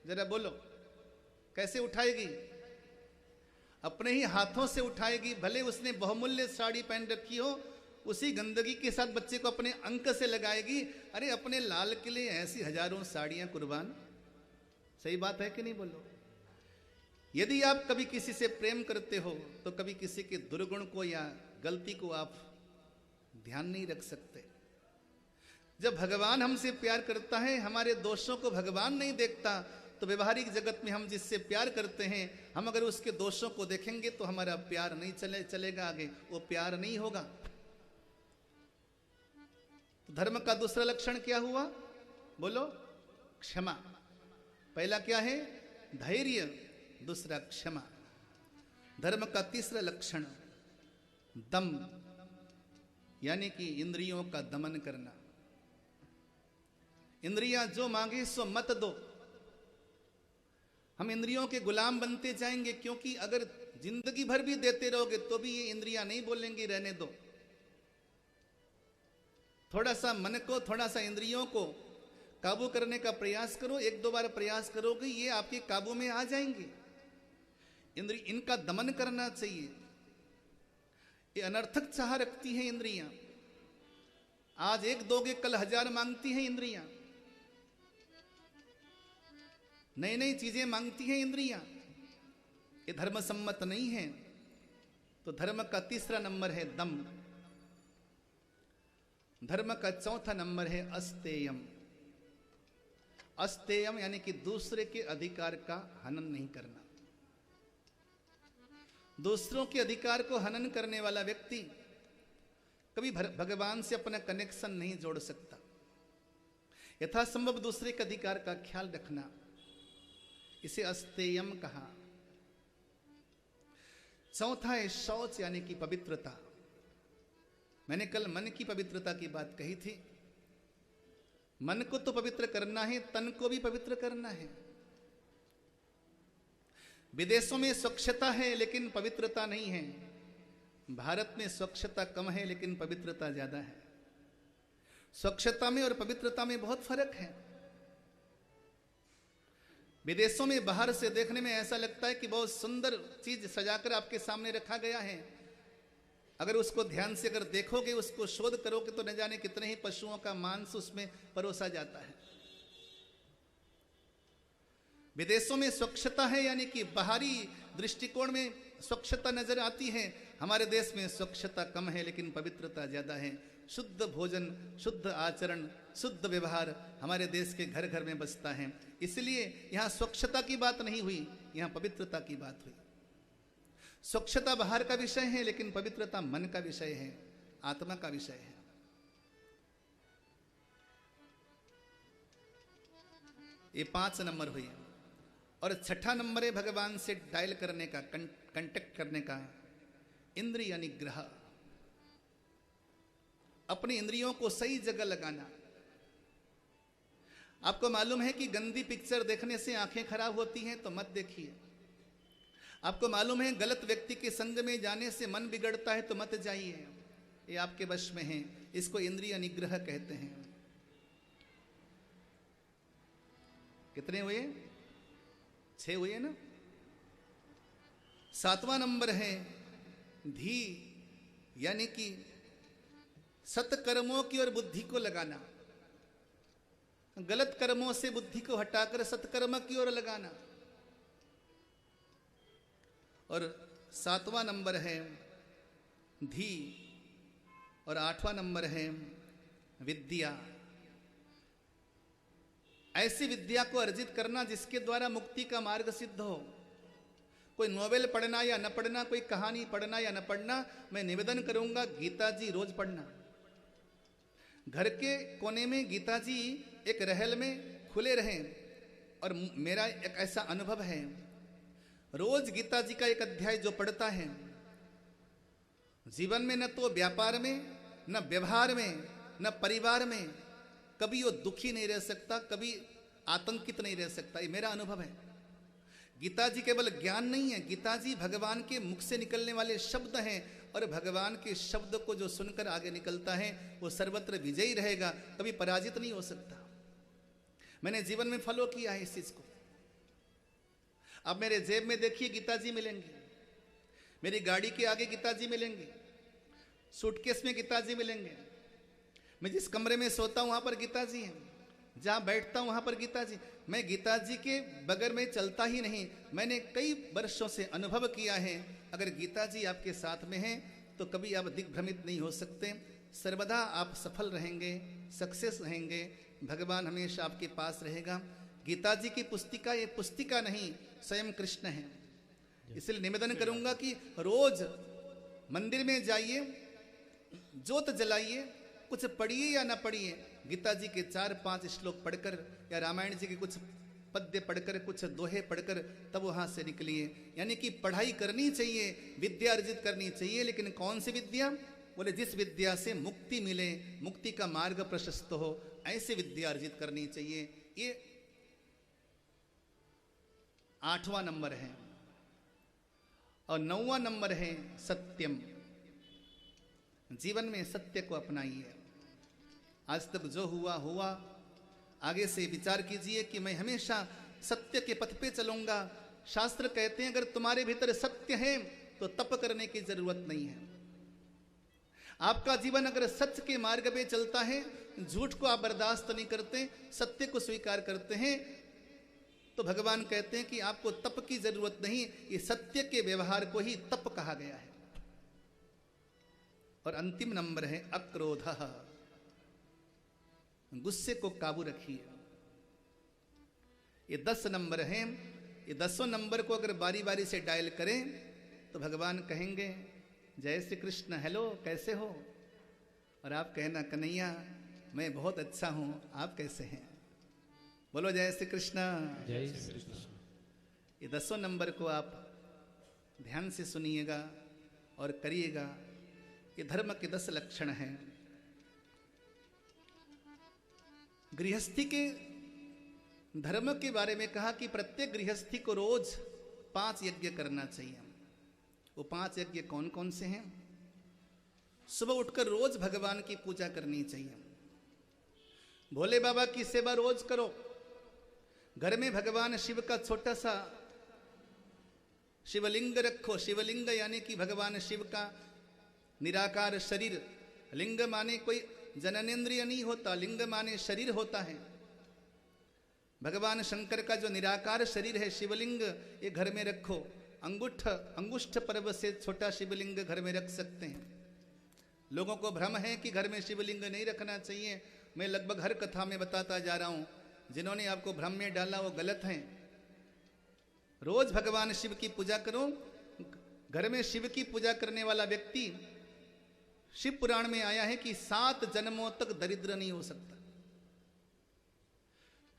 जरा बोलो, कैसे उठाएगी? अपने ही हाथों से उठाएगी। भले उसने बहुमूल्य साड़ी पहन रखी हो, उसी गंदगी के साथ बच्चे को अपने अंक से लगाएगी। अरे अपने लाल के लिए ऐसी हजारों साड़ियां कुर्बान। सही बात है कि नहीं? बोलो। यदि आप कभी किसी से प्रेम करते हो तो कभी किसी के दुर्गुण को या गलती को आप ध्यान नहीं रख सकते। जब भगवान हमसे प्यार करता है, हमारे दोषों को भगवान नहीं देखता, तो व्यवहारिक जगत में हम जिससे प्यार करते हैं, हम अगर उसके दोषों को देखेंगे तो हमारा प्यार नहीं चलेगा आगे, वो प्यार नहीं होगा। तो धर्म का दूसरा लक्षण क्या हुआ? बोलो, क्षमा। पहला क्या है? धैर्य, दूसरा क्षमा। धर्म का तीसरा लक्षण दम, यानी कि इंद्रियों का दमन करना। इंद्रियां जो मांगे सो मत दो। हम इंद्रियों के गुलाम बनते जाएंगे, क्योंकि अगर जिंदगी भर भी देते रहोगे तो भी ये इंद्रियां नहीं बोलेंगी रहने दो। थोड़ा सा मन को, थोड़ा सा इंद्रियों को काबू करने का प्रयास करो। 1-2 बार प्रयास करोगे, ये आपके काबू में आ जाएंगे। इनका दमन करना चाहिए। ये अनर्थक चाह रखती हैं इंद्रियां। आज 1 दोगे, कल 1000 मांगती हैं इंद्रियां। नई नई चीजें मांगती हैं इंद्रियां। ये धर्म सम्मत नहीं है। तो धर्म का तीसरा नंबर है दम। धर्म का चौथा नंबर है अस्तेयम। अस्तेयम यानी कि दूसरे के अधिकार का हनन नहीं करना। दूसरों के अधिकार को हनन करने वाला व्यक्ति कभी भगवान से अपना कनेक्शन नहीं जोड़ सकता। यथासंभव दूसरे के अधिकार का ख्याल रखना, इसे अस्तेयम कहा। चौथा है शौच, यानी कि पवित्रता। मैंने कल मन की पवित्रता की बात कही थी। मन को तो पवित्र करना है, तन को भी पवित्र करना है। विदेशों में स्वच्छता है लेकिन पवित्रता नहीं है। भारत में स्वच्छता कम है लेकिन पवित्रता ज्यादा है। स्वच्छता में और पवित्रता में बहुत फर्क है। विदेशों में बाहर से देखने में ऐसा लगता है कि बहुत सुंदर चीज सजाकर आपके सामने रखा गया है, अगर उसको ध्यान से अगर देखोगे, उसको शोध करोगे तो न जाने कितने ही पशुओं का मांस उसमें परोसा जाता है। विदेशों में स्वच्छता है, यानी कि बाहरी दृष्टिकोण में स्वच्छता नजर आती है। हमारे देश में स्वच्छता कम है लेकिन पवित्रता ज्यादा है। शुद्ध भोजन, शुद्ध आचरण, शुद्ध व्यवहार हमारे देश के घर घर में बसता है। इसलिए यहाँ स्वच्छता की बात नहीं हुई, यहाँ पवित्रता की बात हुई। स्वच्छता बाहर का विषय है लेकिन पवित्रता मन का विषय है, आत्मा का विषय है। ये 5 नंबर हुई। और 6ठा नंबर है भगवान से डायल करने का, कांटेक्ट करने का, इंद्रिय निग्रह। अपनी इंद्रियों को सही जगह लगाना। आपको मालूम है कि गंदी पिक्चर देखने से आंखें खराब होती हैं, तो मत देखिए। आपको मालूम है गलत व्यक्ति के संग में जाने से मन बिगड़ता है, तो मत जाइए। ये आपके वश में है। इसको इंद्रिय निग्रह कहते हैं। कितने हुए? 6 हुए ना। 7वां नंबर है धी, यानी कि सत्कर्मों की ओर बुद्धि को लगाना। गलत कर्मों से बुद्धि को हटाकर सत्कर्म की ओर लगाना। और 7वां नंबर है धी, और 8वां नंबर है विद्या। ऐसी विद्या को अर्जित करना जिसके द्वारा मुक्ति का मार्ग सिद्ध हो। कोई नोवेल पढ़ना या न पढ़ना, कोई कहानी पढ़ना या न पढ़ना, मैं निवेदन करूंगा गीता जी रोज पढ़ना। घर के कोने में गीता जी एक रहल में खुले रहें। और मेरा एक ऐसा अनुभव है, रोज गीता जी का एक अध्याय जो पढ़ता है, जीवन में न तो व्यापार में, न व्यवहार में, न परिवार में कभी वो दुखी नहीं रह सकता, कभी आतंकित नहीं रह सकता। ये मेरा अनुभव है। गीता जी केवल ज्ञान नहीं है, गीता जी भगवान के मुख से निकलने वाले शब्द हैं। और भगवान के शब्द को जो सुनकर आगे निकलता है वो सर्वत्र विजयी रहेगा, कभी पराजित नहीं हो सकता। मैंने जीवन में फॉलो किया है इस चीज को। अब मेरे जेब में देखिए गीता जी मिलेंगे, मेरी गाड़ी के आगे गीता जी मिलेंगे, सूटकेस में गीता जी मिलेंगे, मैं जिस कमरे में सोता हूं वहां पर गीता जी हैं, जहां बैठता हूं वहां पर गीता जी। मैं गीता जी के बगैर में चलता ही नहीं। मैंने कई वर्षों से अनुभव किया है, अगर गीता जी आपके साथ में हैं तो कभी आप दिग्भ्रमित नहीं हो सकते। सर्वदा आप सफल रहेंगे, सक्सेस रहेंगे। भगवान हमेशा आपके पास रहेगा। गीता जी की पुस्तिका ये पुस्तिका नहीं, स्वयं कृष्ण है। इसलिए निवेदन करूंगा कि रोज मंदिर में जाइए, ज्योत जलाइए, कुछ पढ़िए या ना पढ़िए, गीता जी के 4-5 श्लोक पढ़कर या रामायण जी के कुछ पद्य पढ़कर, कुछ दोहे पढ़कर तब वहां से निकलिए। यानी कि पढ़ाई करनी चाहिए, विद्या अर्जित करनी चाहिए। लेकिन कौन सी विद्या? बोले जिस विद्या से मुक्ति मिले, मुक्ति का मार्ग प्रशस्त हो, ऐसी विद्या अर्जित करनी चाहिए। ये 8वां नंबर है। और 9वां नंबर है सत्यम। जीवन में सत्य को अपनाइए। आज तक जो हुआ हुआ, आगे से विचार कीजिए कि मैं हमेशा सत्य के पथ पे चलूंगा। शास्त्र कहते हैं अगर तुम्हारे भीतर सत्य है तो तप करने की जरूरत नहीं है। आपका जीवन अगर सत्य के मार्ग पे चलता है, झूठ को आप बर्दाश्त नहीं करते, सत्य को स्वीकार करते हैं, तो भगवान कहते हैं कि आपको तप की जरूरत नहीं। ये सत्य के व्यवहार को ही तप कहा गया है। और अंतिम नंबर है अक्रोध। गुस्से को काबू रखिए। ये 10 नंबर हैं। ये 10 नंबर को अगर बारी बारी से डायल करें तो भगवान कहेंगे जय श्री कृष्ण, हेलो कैसे हो? और आप कहना कन्हैया मैं बहुत अच्छा हूं, आप कैसे हैं? बोलो जय श्री कृष्ण। जय श्री कृष्ण। ये 10 नंबर को आप ध्यान से सुनिएगा और करिएगा। ये धर्म के 10 लक्षण हैं। गृहस्थी के धर्म के बारे में कहा कि प्रत्येक गृहस्थी को रोज 5 यज्ञ करना चाहिए। वो 5 यज्ञ कौन कौन से हैं? सुबह उठकर रोज भगवान की पूजा करनी चाहिए। भोले बाबा की सेवा रोज करो। घर में भगवान शिव का छोटा सा शिवलिंग रखो। शिवलिंग यानी कि भगवान शिव का निराकार शरीर। लिंग माने कोई जननेन्द्रिय नहीं होता, लिंग माने शरीर होता है। भगवान शंकर का जो निराकार शरीर है शिवलिंग, ये घर में रखो। अंगुष्ठ पर्व से छोटा शिवलिंग घर में रख सकते हैं। लोगों को भ्रम है कि घर में शिवलिंग नहीं रखना चाहिए। मैं लगभग हर कथा में बताता जा रहा हूं, जिन्होंने आपको भ्रम में डाला वो गलत हैं। रोज भगवान शिव की पूजा करो। घर में शिव की पूजा करने वाला व्यक्ति, शिव पुराण में आया है कि 7 जन्मों तक दरिद्र नहीं हो सकता।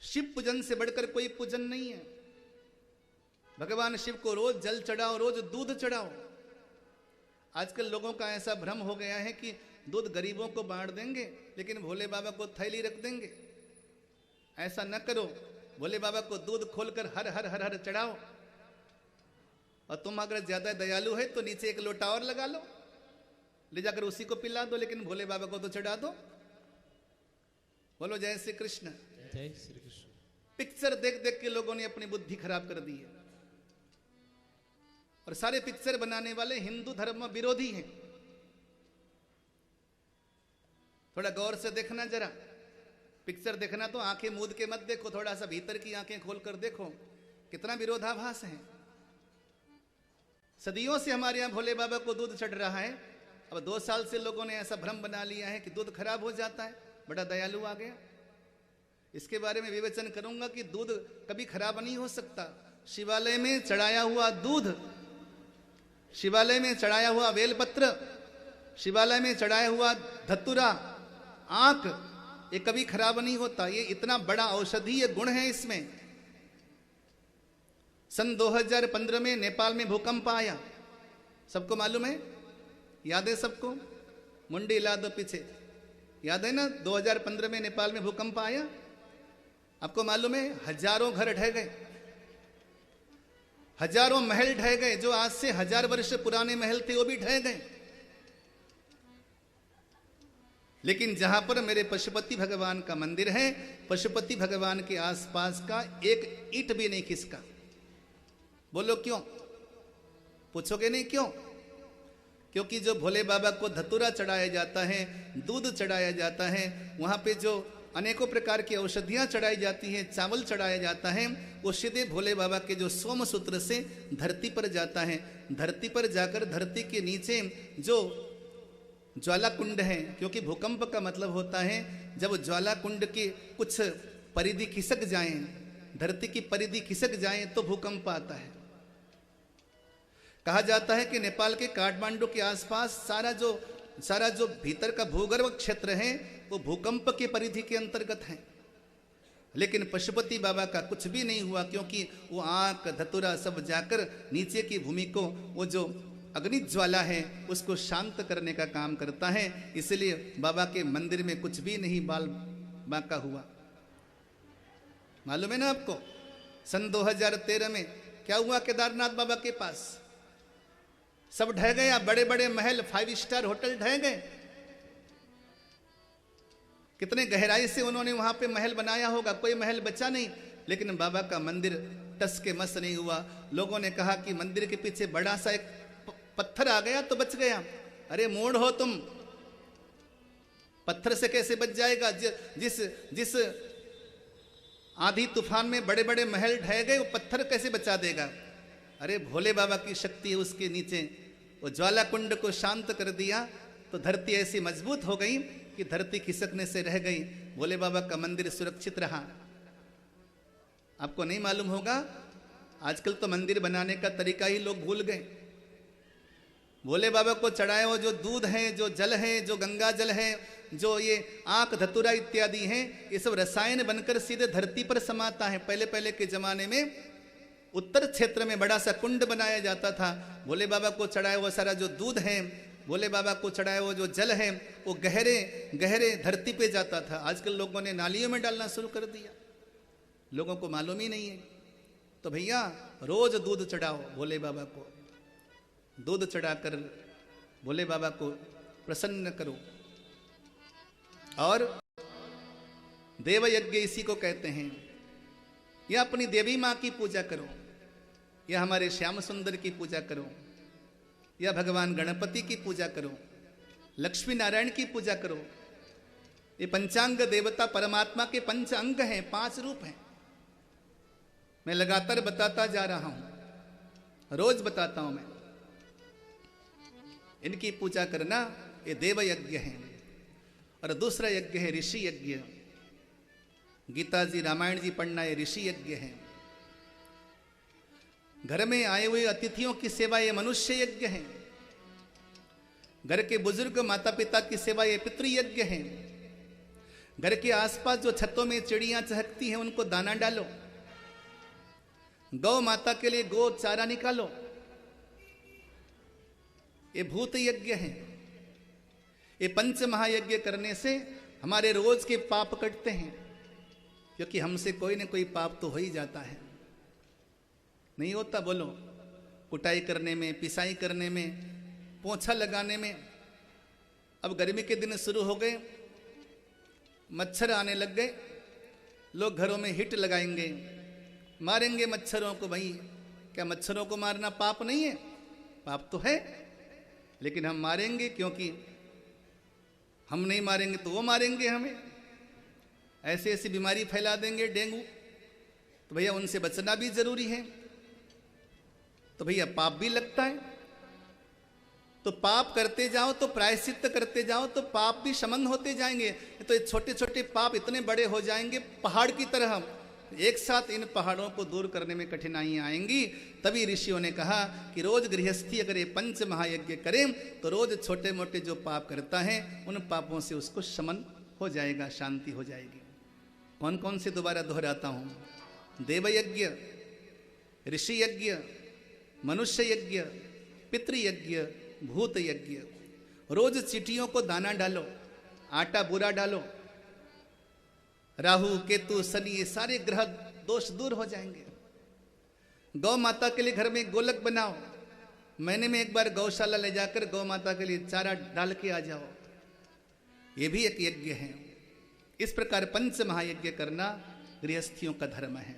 शिव पूजन से बढ़कर कोई पूजन नहीं है। भगवान शिव को रोज जल चढ़ाओ, रोज दूध चढ़ाओ। आजकल लोगों का ऐसा भ्रम हो गया है कि दूध गरीबों को बांट देंगे लेकिन भोले बाबा को थैली रख देंगे। ऐसा न करो। भोले बाबा को दूध खोलकर हर हर हर हर चढ़ाओ। और तुम अगर ज्यादा दयालु है तो नीचे एक लोटा और लगा लो, ले जाकर उसी को पिला दो, लेकिन भोले बाबा को तो चढ़ा दो। बोलो जय श्री कृष्ण। जय श्री कृष्ण। पिक्चर देख देख के लोगों ने अपनी बुद्धि खराब कर दी है। और सारे पिक्चर बनाने वाले हिंदू धर्म विरोधी हैं। थोड़ा गौर से देखना जरा। पिक्चर देखना तो आंखें मूंद के मत देखो, थोड़ा सा भीतर की आंखें खोलकर देखो, कितना विरोधाभास है। सदियों से हमारे यहाँ भोले बाबा को दूध चढ़ रहा है। अब 2 साल से लोगों ने ऐसा भ्रम बना लिया है कि दूध खराब हो जाता है, बड़ा दयालु आ गया। इसके बारे में विवेचन करूंगा कि दूध कभी खराब नहीं हो सकता। शिवालय में चढ़ाया हुआ दूध, शिवालय में चढ़ाया हुआ बेलपत्र, शिवालय में चढ़ाया हुआ धतूरा, आंख, ये कभी खराब नहीं होता। ये इतना बड़ा औषधीय गुण है इसमें। सन 2015 में नेपाल में भूकंप आया, सबको मालूम है, याद है सबको? मुंडी ला दो पीछे, याद है ना? 2015 में नेपाल में भूकंप आया। आपको मालूम है हजारों घर ढह गए, हजारों महल ढह गए। जो आज से 1000 वर्ष पुराने महल थे वो भी ढह गए। लेकिन जहां पर मेरे पशुपति भगवान का मंदिर है, पशुपति भगवान के आसपास का एक ईंट भी नहीं खिसका। बोलो क्यों? पूछोगे नहीं क्यों? क्योंकि जो भोले बाबा को धतूरा चढ़ाया जाता है, दूध चढ़ाया जाता है, वहां पे जो अनेकों प्रकार की औषधियां चढ़ाई जाती हैं, चावल चढ़ाया जाता है, वो सीधे भोले बाबा के जो सोम सूत्र से धरती पर जाता है। धरती पर जाकर धरती के नीचे जो ज्वाला कुंड है, क्योंकि भूकंप का मतलब होता है जब ज्वाला कुंड की कुछ परिधि खिसक जाए, धरती की परिधि खिसक जाए तो भूकंप आता है। कहा जाता है कि नेपाल के काठमांडू के आसपास सारा जो भीतर का भूगर्भ क्षेत्र है वो भूकंप के परिधि के अंतर्गत है। लेकिन पशुपति बाबा का कुछ भी नहीं हुआ, क्योंकि वो आंख धतूरा सब जाकर नीचे की भूमि को, वो जो अग्नि ज्वाला है उसको शांत करने का काम करता है। इसलिए बाबा के मंदिर में कुछ भी नहीं बाल बांका हुआ। मालूम है ना आपको? सन 2013 में क्या हुआ केदारनाथ बाबा के पास? सब ढह गया, बड़े बड़े महल, 5 स्टार होटल ढह गए। कितने गहराई से उन्होंने वहां पे महल बनाया होगा, कोई महल बचा नहीं। लेकिन बाबा का मंदिर टस के मस नहीं हुआ। लोगों ने कहा कि मंदिर के पीछे बड़ा सा एक पत्थर आ गया तो बच गया। अरे मूढ़ हो तुम, पत्थर से कैसे बच जाएगा? जिस आंधी तूफान में बड़े बड़े महल ढह गए, वो पत्थर कैसे बचा देगा? अरे भोले बाबा की शक्ति है उसके नीचे। वो ज्वाला कुंड को शांत कर दिया तो धरती ऐसी मजबूत हो गई कि धरती खिसकने से रह गई। भोले बाबा का मंदिर सुरक्षित रहा। आपको नहीं मालूम होगा, आजकल तो मंदिर बनाने का तरीका ही लोग भूल गए। भोले बाबा को चढ़ाए वो जो दूध है, जो जल है, जो गंगा जल है, जो ये आंख धतूरा इत्यादि हैं, ये सब रसायन बनकर सीधे धरती पर समाता है। पहले पहले के जमाने में उत्तर क्षेत्र में बड़ा सा कुंड बनाया जाता था। भोले बाबा को चढ़ाए वो सारा जो दूध है, भोले बाबा को चढ़ाए वो जो जल है, वो गहरे गहरे धरती पे जाता था। आजकल लोगों ने नालियों में डालना शुरू कर दिया, लोगों को मालूम ही नहीं है। तो भैया रोज दूध चढ़ाओ भोले बाबा को, दूध चढ़ाकर भोले बाबा को प्रसन्न करो। और देव यज्ञ इसी को कहते हैं। या अपनी देवी माँ की पूजा करो, या हमारे श्याम सुंदर की पूजा करो, या भगवान गणपति की पूजा करो, लक्ष्मी नारायण की पूजा करो। ये पंचांग देवता परमात्मा के पंच अंग हैं, 5 रूप हैं। मैं लगातार बताता जा रहा हूं, रोज बताता हूं मैं। इनकी पूजा करना ये देव यज्ञ है। और दूसरा यज्ञ है ऋषि यज्ञ। गीता जी रामायण जी पढ़ना ये ऋषि यज्ञ है। घर में आए हुए अतिथियों की सेवा ये मनुष्य यज्ञ है। घर के बुजुर्ग माता पिता की सेवा ये पितृ यज्ञ है। घर के आसपास जो छतों में चिड़ियां चहकती हैं उनको दाना डालो। गौ माता के लिए गो चारा निकालो, ये भूत यज्ञ है। ये पंच महायज्ञ करने से हमारे रोज के पाप कटते हैं, क्योंकि हमसे कोई न कोई पाप तो हो ही जाता है। नहीं होता? बोलो। कुटाई करने में, पिसाई करने में, पोंछा लगाने में। अब गर्मी के दिन शुरू हो गए, मच्छर आने लग गए, लोग घरों में हिट लगाएंगे, मारेंगे मच्छरों को। भाई क्या मच्छरों को मारना पाप नहीं है? पाप तो है, लेकिन हम मारेंगे क्योंकि हम नहीं मारेंगे तो वो मारेंगे हमें। ऐसे ऐसी बीमारी फैला देंगे, डेंगू, तो भैया उनसे बचना भी जरूरी है। तो भैया पाप भी लगता है। तो पाप करते जाओ तो प्रायश्चित्त करते जाओ तो पाप भी शमन होते जाएंगे। तो ये छोटे छोटे पाप इतने बड़े हो जाएंगे पहाड़ की तरह। एक साथ इन पहाड़ों को दूर करने में कठिनाइयां आएंगी। तभी ऋषियों ने कहा कि रोज गृहस्थी अगर ये पंच महायज्ञ करें तो रोज छोटे मोटे जो पाप करता है उन पापों से उसको शमन हो जाएगा, शांति हो जाएगी। कौन कौन से दोबारा दोहराता हूं? देवयज्ञ, ऋषि यज्ञ, मनुष्य यज्ञ, पितृयज्ञ, भूत यज्ञ। रोज चींटियों को दाना डालो, आटा बूरा डालो। राहु केतु शनि ये सारे ग्रह दोष दूर हो जाएंगे। गौ माता के लिए घर में गोलक बनाओ। महीने में एक बार गौशाला ले जाकर गौ माता के लिए चारा डाल के आ जाओ। ये भी एक यज्ञ है। इस प्रकार पंच महायज्ञ करना गृहस्थियों का धर्म है।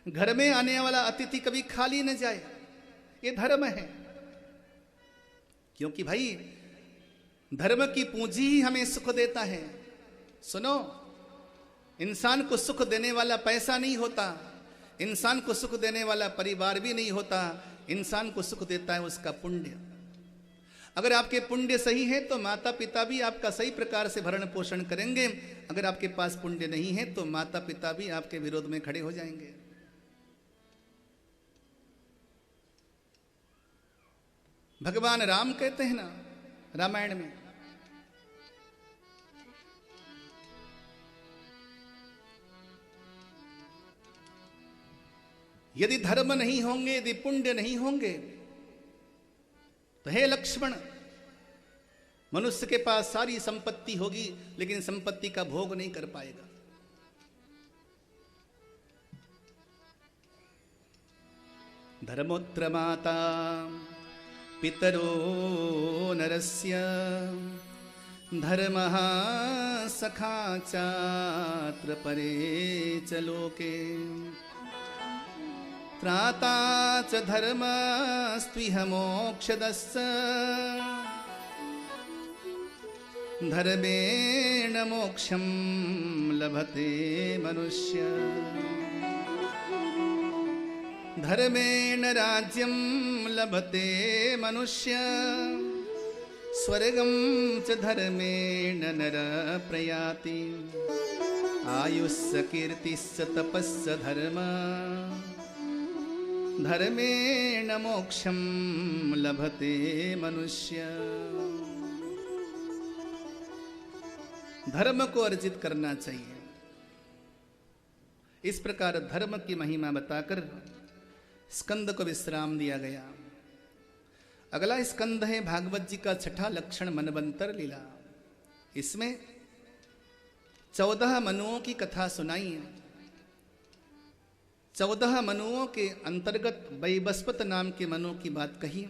घर में आने वाला अतिथि कभी खाली न जाए, ये धर्म है। क्योंकि भाई धर्म की पूंजी ही हमें सुख देता है। सुनो, इंसान को सुख देने वाला पैसा नहीं होता, इंसान को सुख देने वाला परिवार भी नहीं होता। इंसान को सुख देता है उसका पुण्य। अगर आपके पुण्य सही है तो माता पिता भी आपका सही प्रकार से भरण पोषण करेंगे। अगर आपके पास पुण्य नहीं है तो माता पिता भी आपके विरोध में खड़े हो जाएंगे। भगवान राम कहते हैं ना रामायण में, यदि धर्म नहीं होंगे, यदि पुण्य नहीं होंगे तो हे लक्ष्मण, मनुष्य के पास सारी संपत्ति होगी लेकिन संपत्ति का भोग नहीं कर पाएगा। धर्मोत्र माता पितरो नरस्य धर्मः सखा चात्र परे च लोके त्राता च धर्मस्त्विह मोक्षदस्य धर्मेण मोक्षं लभते मनुष्य धर्मेण राज्यं लभते मनुष्य स्वर्गं च धर्मेण नर प्रयाति आयुष्य कीर्तिश्च तपस्य धर्म धर्मेण मोक्षं लभते मनुष्य। धर्म को अर्जित करना चाहिए। इस प्रकार धर्म की महिमा बताकर स्कंद को विश्राम दिया गया। अगला स्कंद है भागवत जी का छठा लक्षण मनवंतर लीला। इसमें 14 मनुओं की कथा सुनाई है। 14 मनुओं के अंतर्गत वैवस्वत नाम के मनु की बात कही।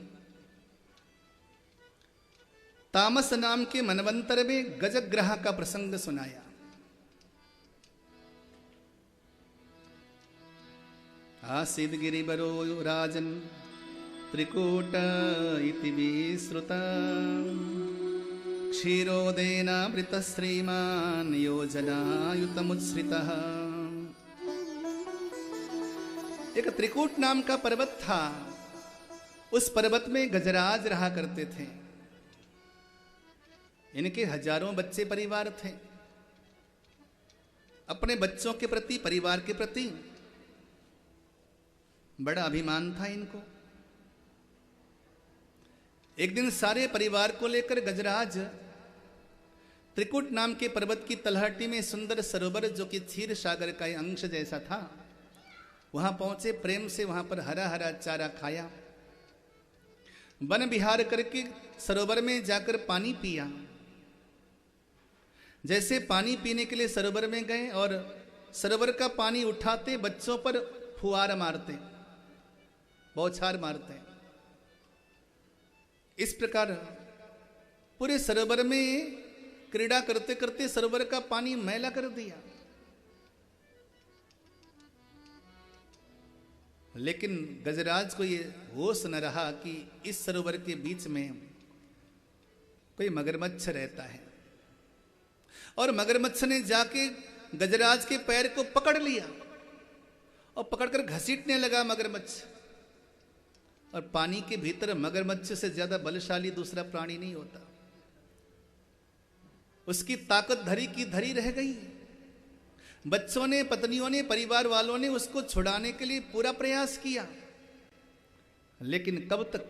तामस नाम के मनवंतर में गजग्रह का प्रसंग सुनाया। आसीद् गिरिवरो राजन् त्रिकूट इति विश्रुता क्षीरोदेनामृतः श्रीमान् योजनायुतमुच्छ्रितः। एक त्रिकूट नाम का पर्वत था। उस पर्वत में गजराज रहा करते थे। इनके हजारों बच्चे परिवार थे। अपने बच्चों के प्रति, परिवार के प्रति बड़ा अभिमान था इनको। एक दिन सारे परिवार को लेकर गजराज त्रिकूट नाम के पर्वत की तलहटी में सुंदर सरोवर, जो कि क्षीर सागर का अंश जैसा था, वहां पहुंचे। प्रेम से वहां पर हरा हरा चारा खाया। वन विहार करके सरोवर में जाकर पानी पिया। जैसे पानी पीने के लिए सरोवर में गए और सरोवर का पानी उठाते, बच्चों पर फुहार मारते, बौछार मारते। इस प्रकार पूरे सरोवर में क्रीड़ा करते करते सरोवर का पानी मैला कर दिया। लेकिन गजराज को ये होश न रहा कि इस सरोवर के बीच में कोई मगरमच्छ रहता है, और मगरमच्छ ने जाके गजराज के पैर को पकड़ लिया और पकड़कर घसीटने लगा मगरमच्छ। और पानी के भीतर मगरमच्छ से ज्यादा बलशाली दूसरा प्राणी नहीं होता। उसकी ताकत धरी की धरी रह गई। बच्चों ने, पत्नियों ने, परिवार वालों ने उसको छुड़ाने के लिए पूरा प्रयास किया, लेकिन कब तक?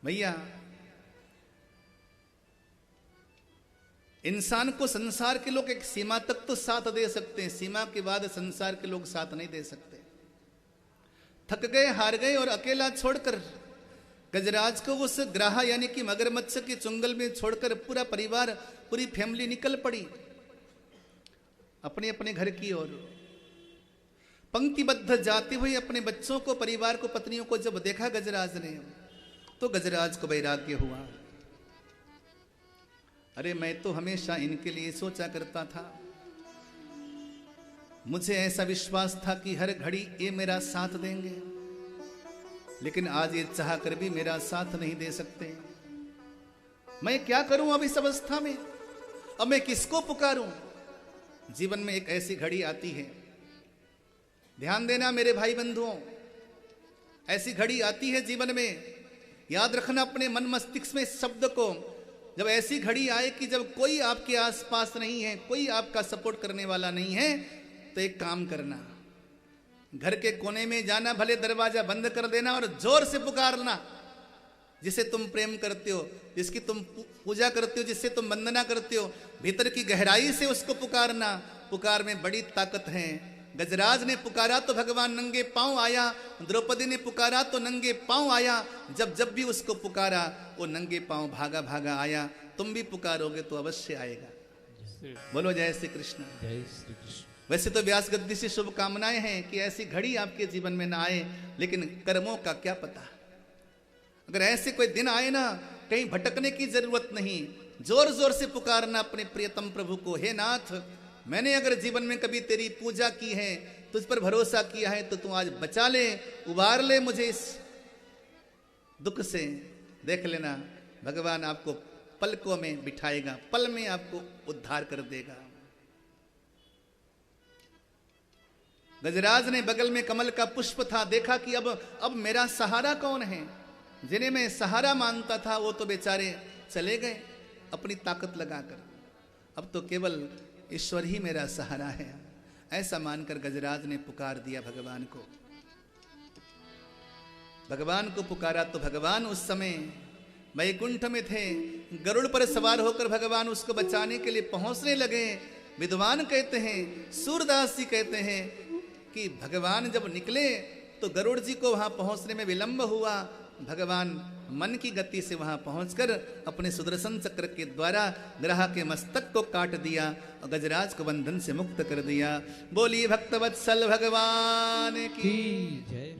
भैया, इंसान को संसार के लोग एक सीमा तक तो साथ दे सकते हैं, सीमा के बाद संसार के लोग साथ नहीं दे सकते। थक गए, हार गए और अकेला छोड़कर गजराज को उस ग्राह यानी कि मगरमच्छ के चुंगल में छोड़कर पूरा परिवार, पूरी फैमिली निकल पड़ी अपने अपने घर की ओर। पंक्तिबद्ध जाते हुए अपने बच्चों को, परिवार को, पत्नियों को जब देखा गजराज ने, तो गजराज को वैराग्य हुआ। अरे, मैं तो हमेशा इनके लिए सोचा करता था। मुझे ऐसा विश्वास था कि हर घड़ी ये मेरा साथ देंगे, लेकिन आज ये चाह कर भी मेरा साथ नहीं दे सकते। मैं क्या करूं अब इस अवस्था में? अब मैं किसको पुकारूं? जीवन में एक ऐसी घड़ी आती है, ध्यान देना मेरे भाई बंधुओं, ऐसी घड़ी आती है जीवन में, याद रखना अपने मन मस्तिष्क में इस शब्द को। जब ऐसी घड़ी आए कि जब कोई आपके आसपास नहीं है, कोई आपका सपोर्ट करने वाला नहीं है, तो एक काम करना, घर के कोने में जाना, भले दरवाजा बंद कर देना और जोर से पुकारना। जिसे तुम प्रेम करते हो, जिसकी तुम पूजा करते हो, जिससे तुम वंदना करते हो, भीतर की गहराई से उसको पुकारना। पुकार में बड़ी ताकत है। गजराज ने पुकारा तो भगवान नंगे पांव आया, द्रौपदी ने पुकारा तो नंगे पांव आया। जब जब भी उसको पुकारा, वो नंगे पांव भागा भागा आया। तुम भी पुकारोगे तो अवश्य आएगा। बोलो जय श्री कृष्ण। जय श्री कृष्ण। वैसे तो व्यास गद्दी से शुभकामनाएं हैं कि ऐसी घड़ी आपके जीवन में ना आए, लेकिन कर्मों का क्या पता। अगर ऐसे कोई दिन आए ना, कहीं भटकने की जरूरत नहीं, जोर जोर से पुकारना अपने प्रियतम प्रभु को। हे नाथ, मैंने अगर जीवन में कभी तेरी पूजा की है, तुझ पर भरोसा किया है, तो तू आज बचा ले, उबार ले मुझे इस दुख से। देख लेना, भगवान आपको पलकों में बिठाएगा, पल में आपको उद्धार कर देगा। गजराज ने बगल में कमल का पुष्प था, देखा कि अब मेरा सहारा कौन है। जिन्हें मैं सहारा मानता था वो तो बेचारे चले गए अपनी ताकत लगाकर। अब तो केवल ईश्वर ही मेरा सहारा है। ऐसा मानकर गजराज ने पुकार दिया भगवान को। भगवान को पुकारा तो भगवान उस समय वैकुंठ में थे। गरुड़ पर सवार होकर भगवान उसको बचाने के लिए पहुंचने लगे। विद्वान कहते हैं, सूरदास जी कहते हैं कि भगवान जब निकले तो गरुड़ जी को वहां पहुंचने में विलंब हुआ। भगवान मन की गति से वहां पहुंचकर अपने सुदर्शन चक्र के द्वारा ग्रह के मस्तक को काट दिया और गजराज को बंधन से मुक्त कर दिया। बोलिए भक्तवत्सल भगवान की जय।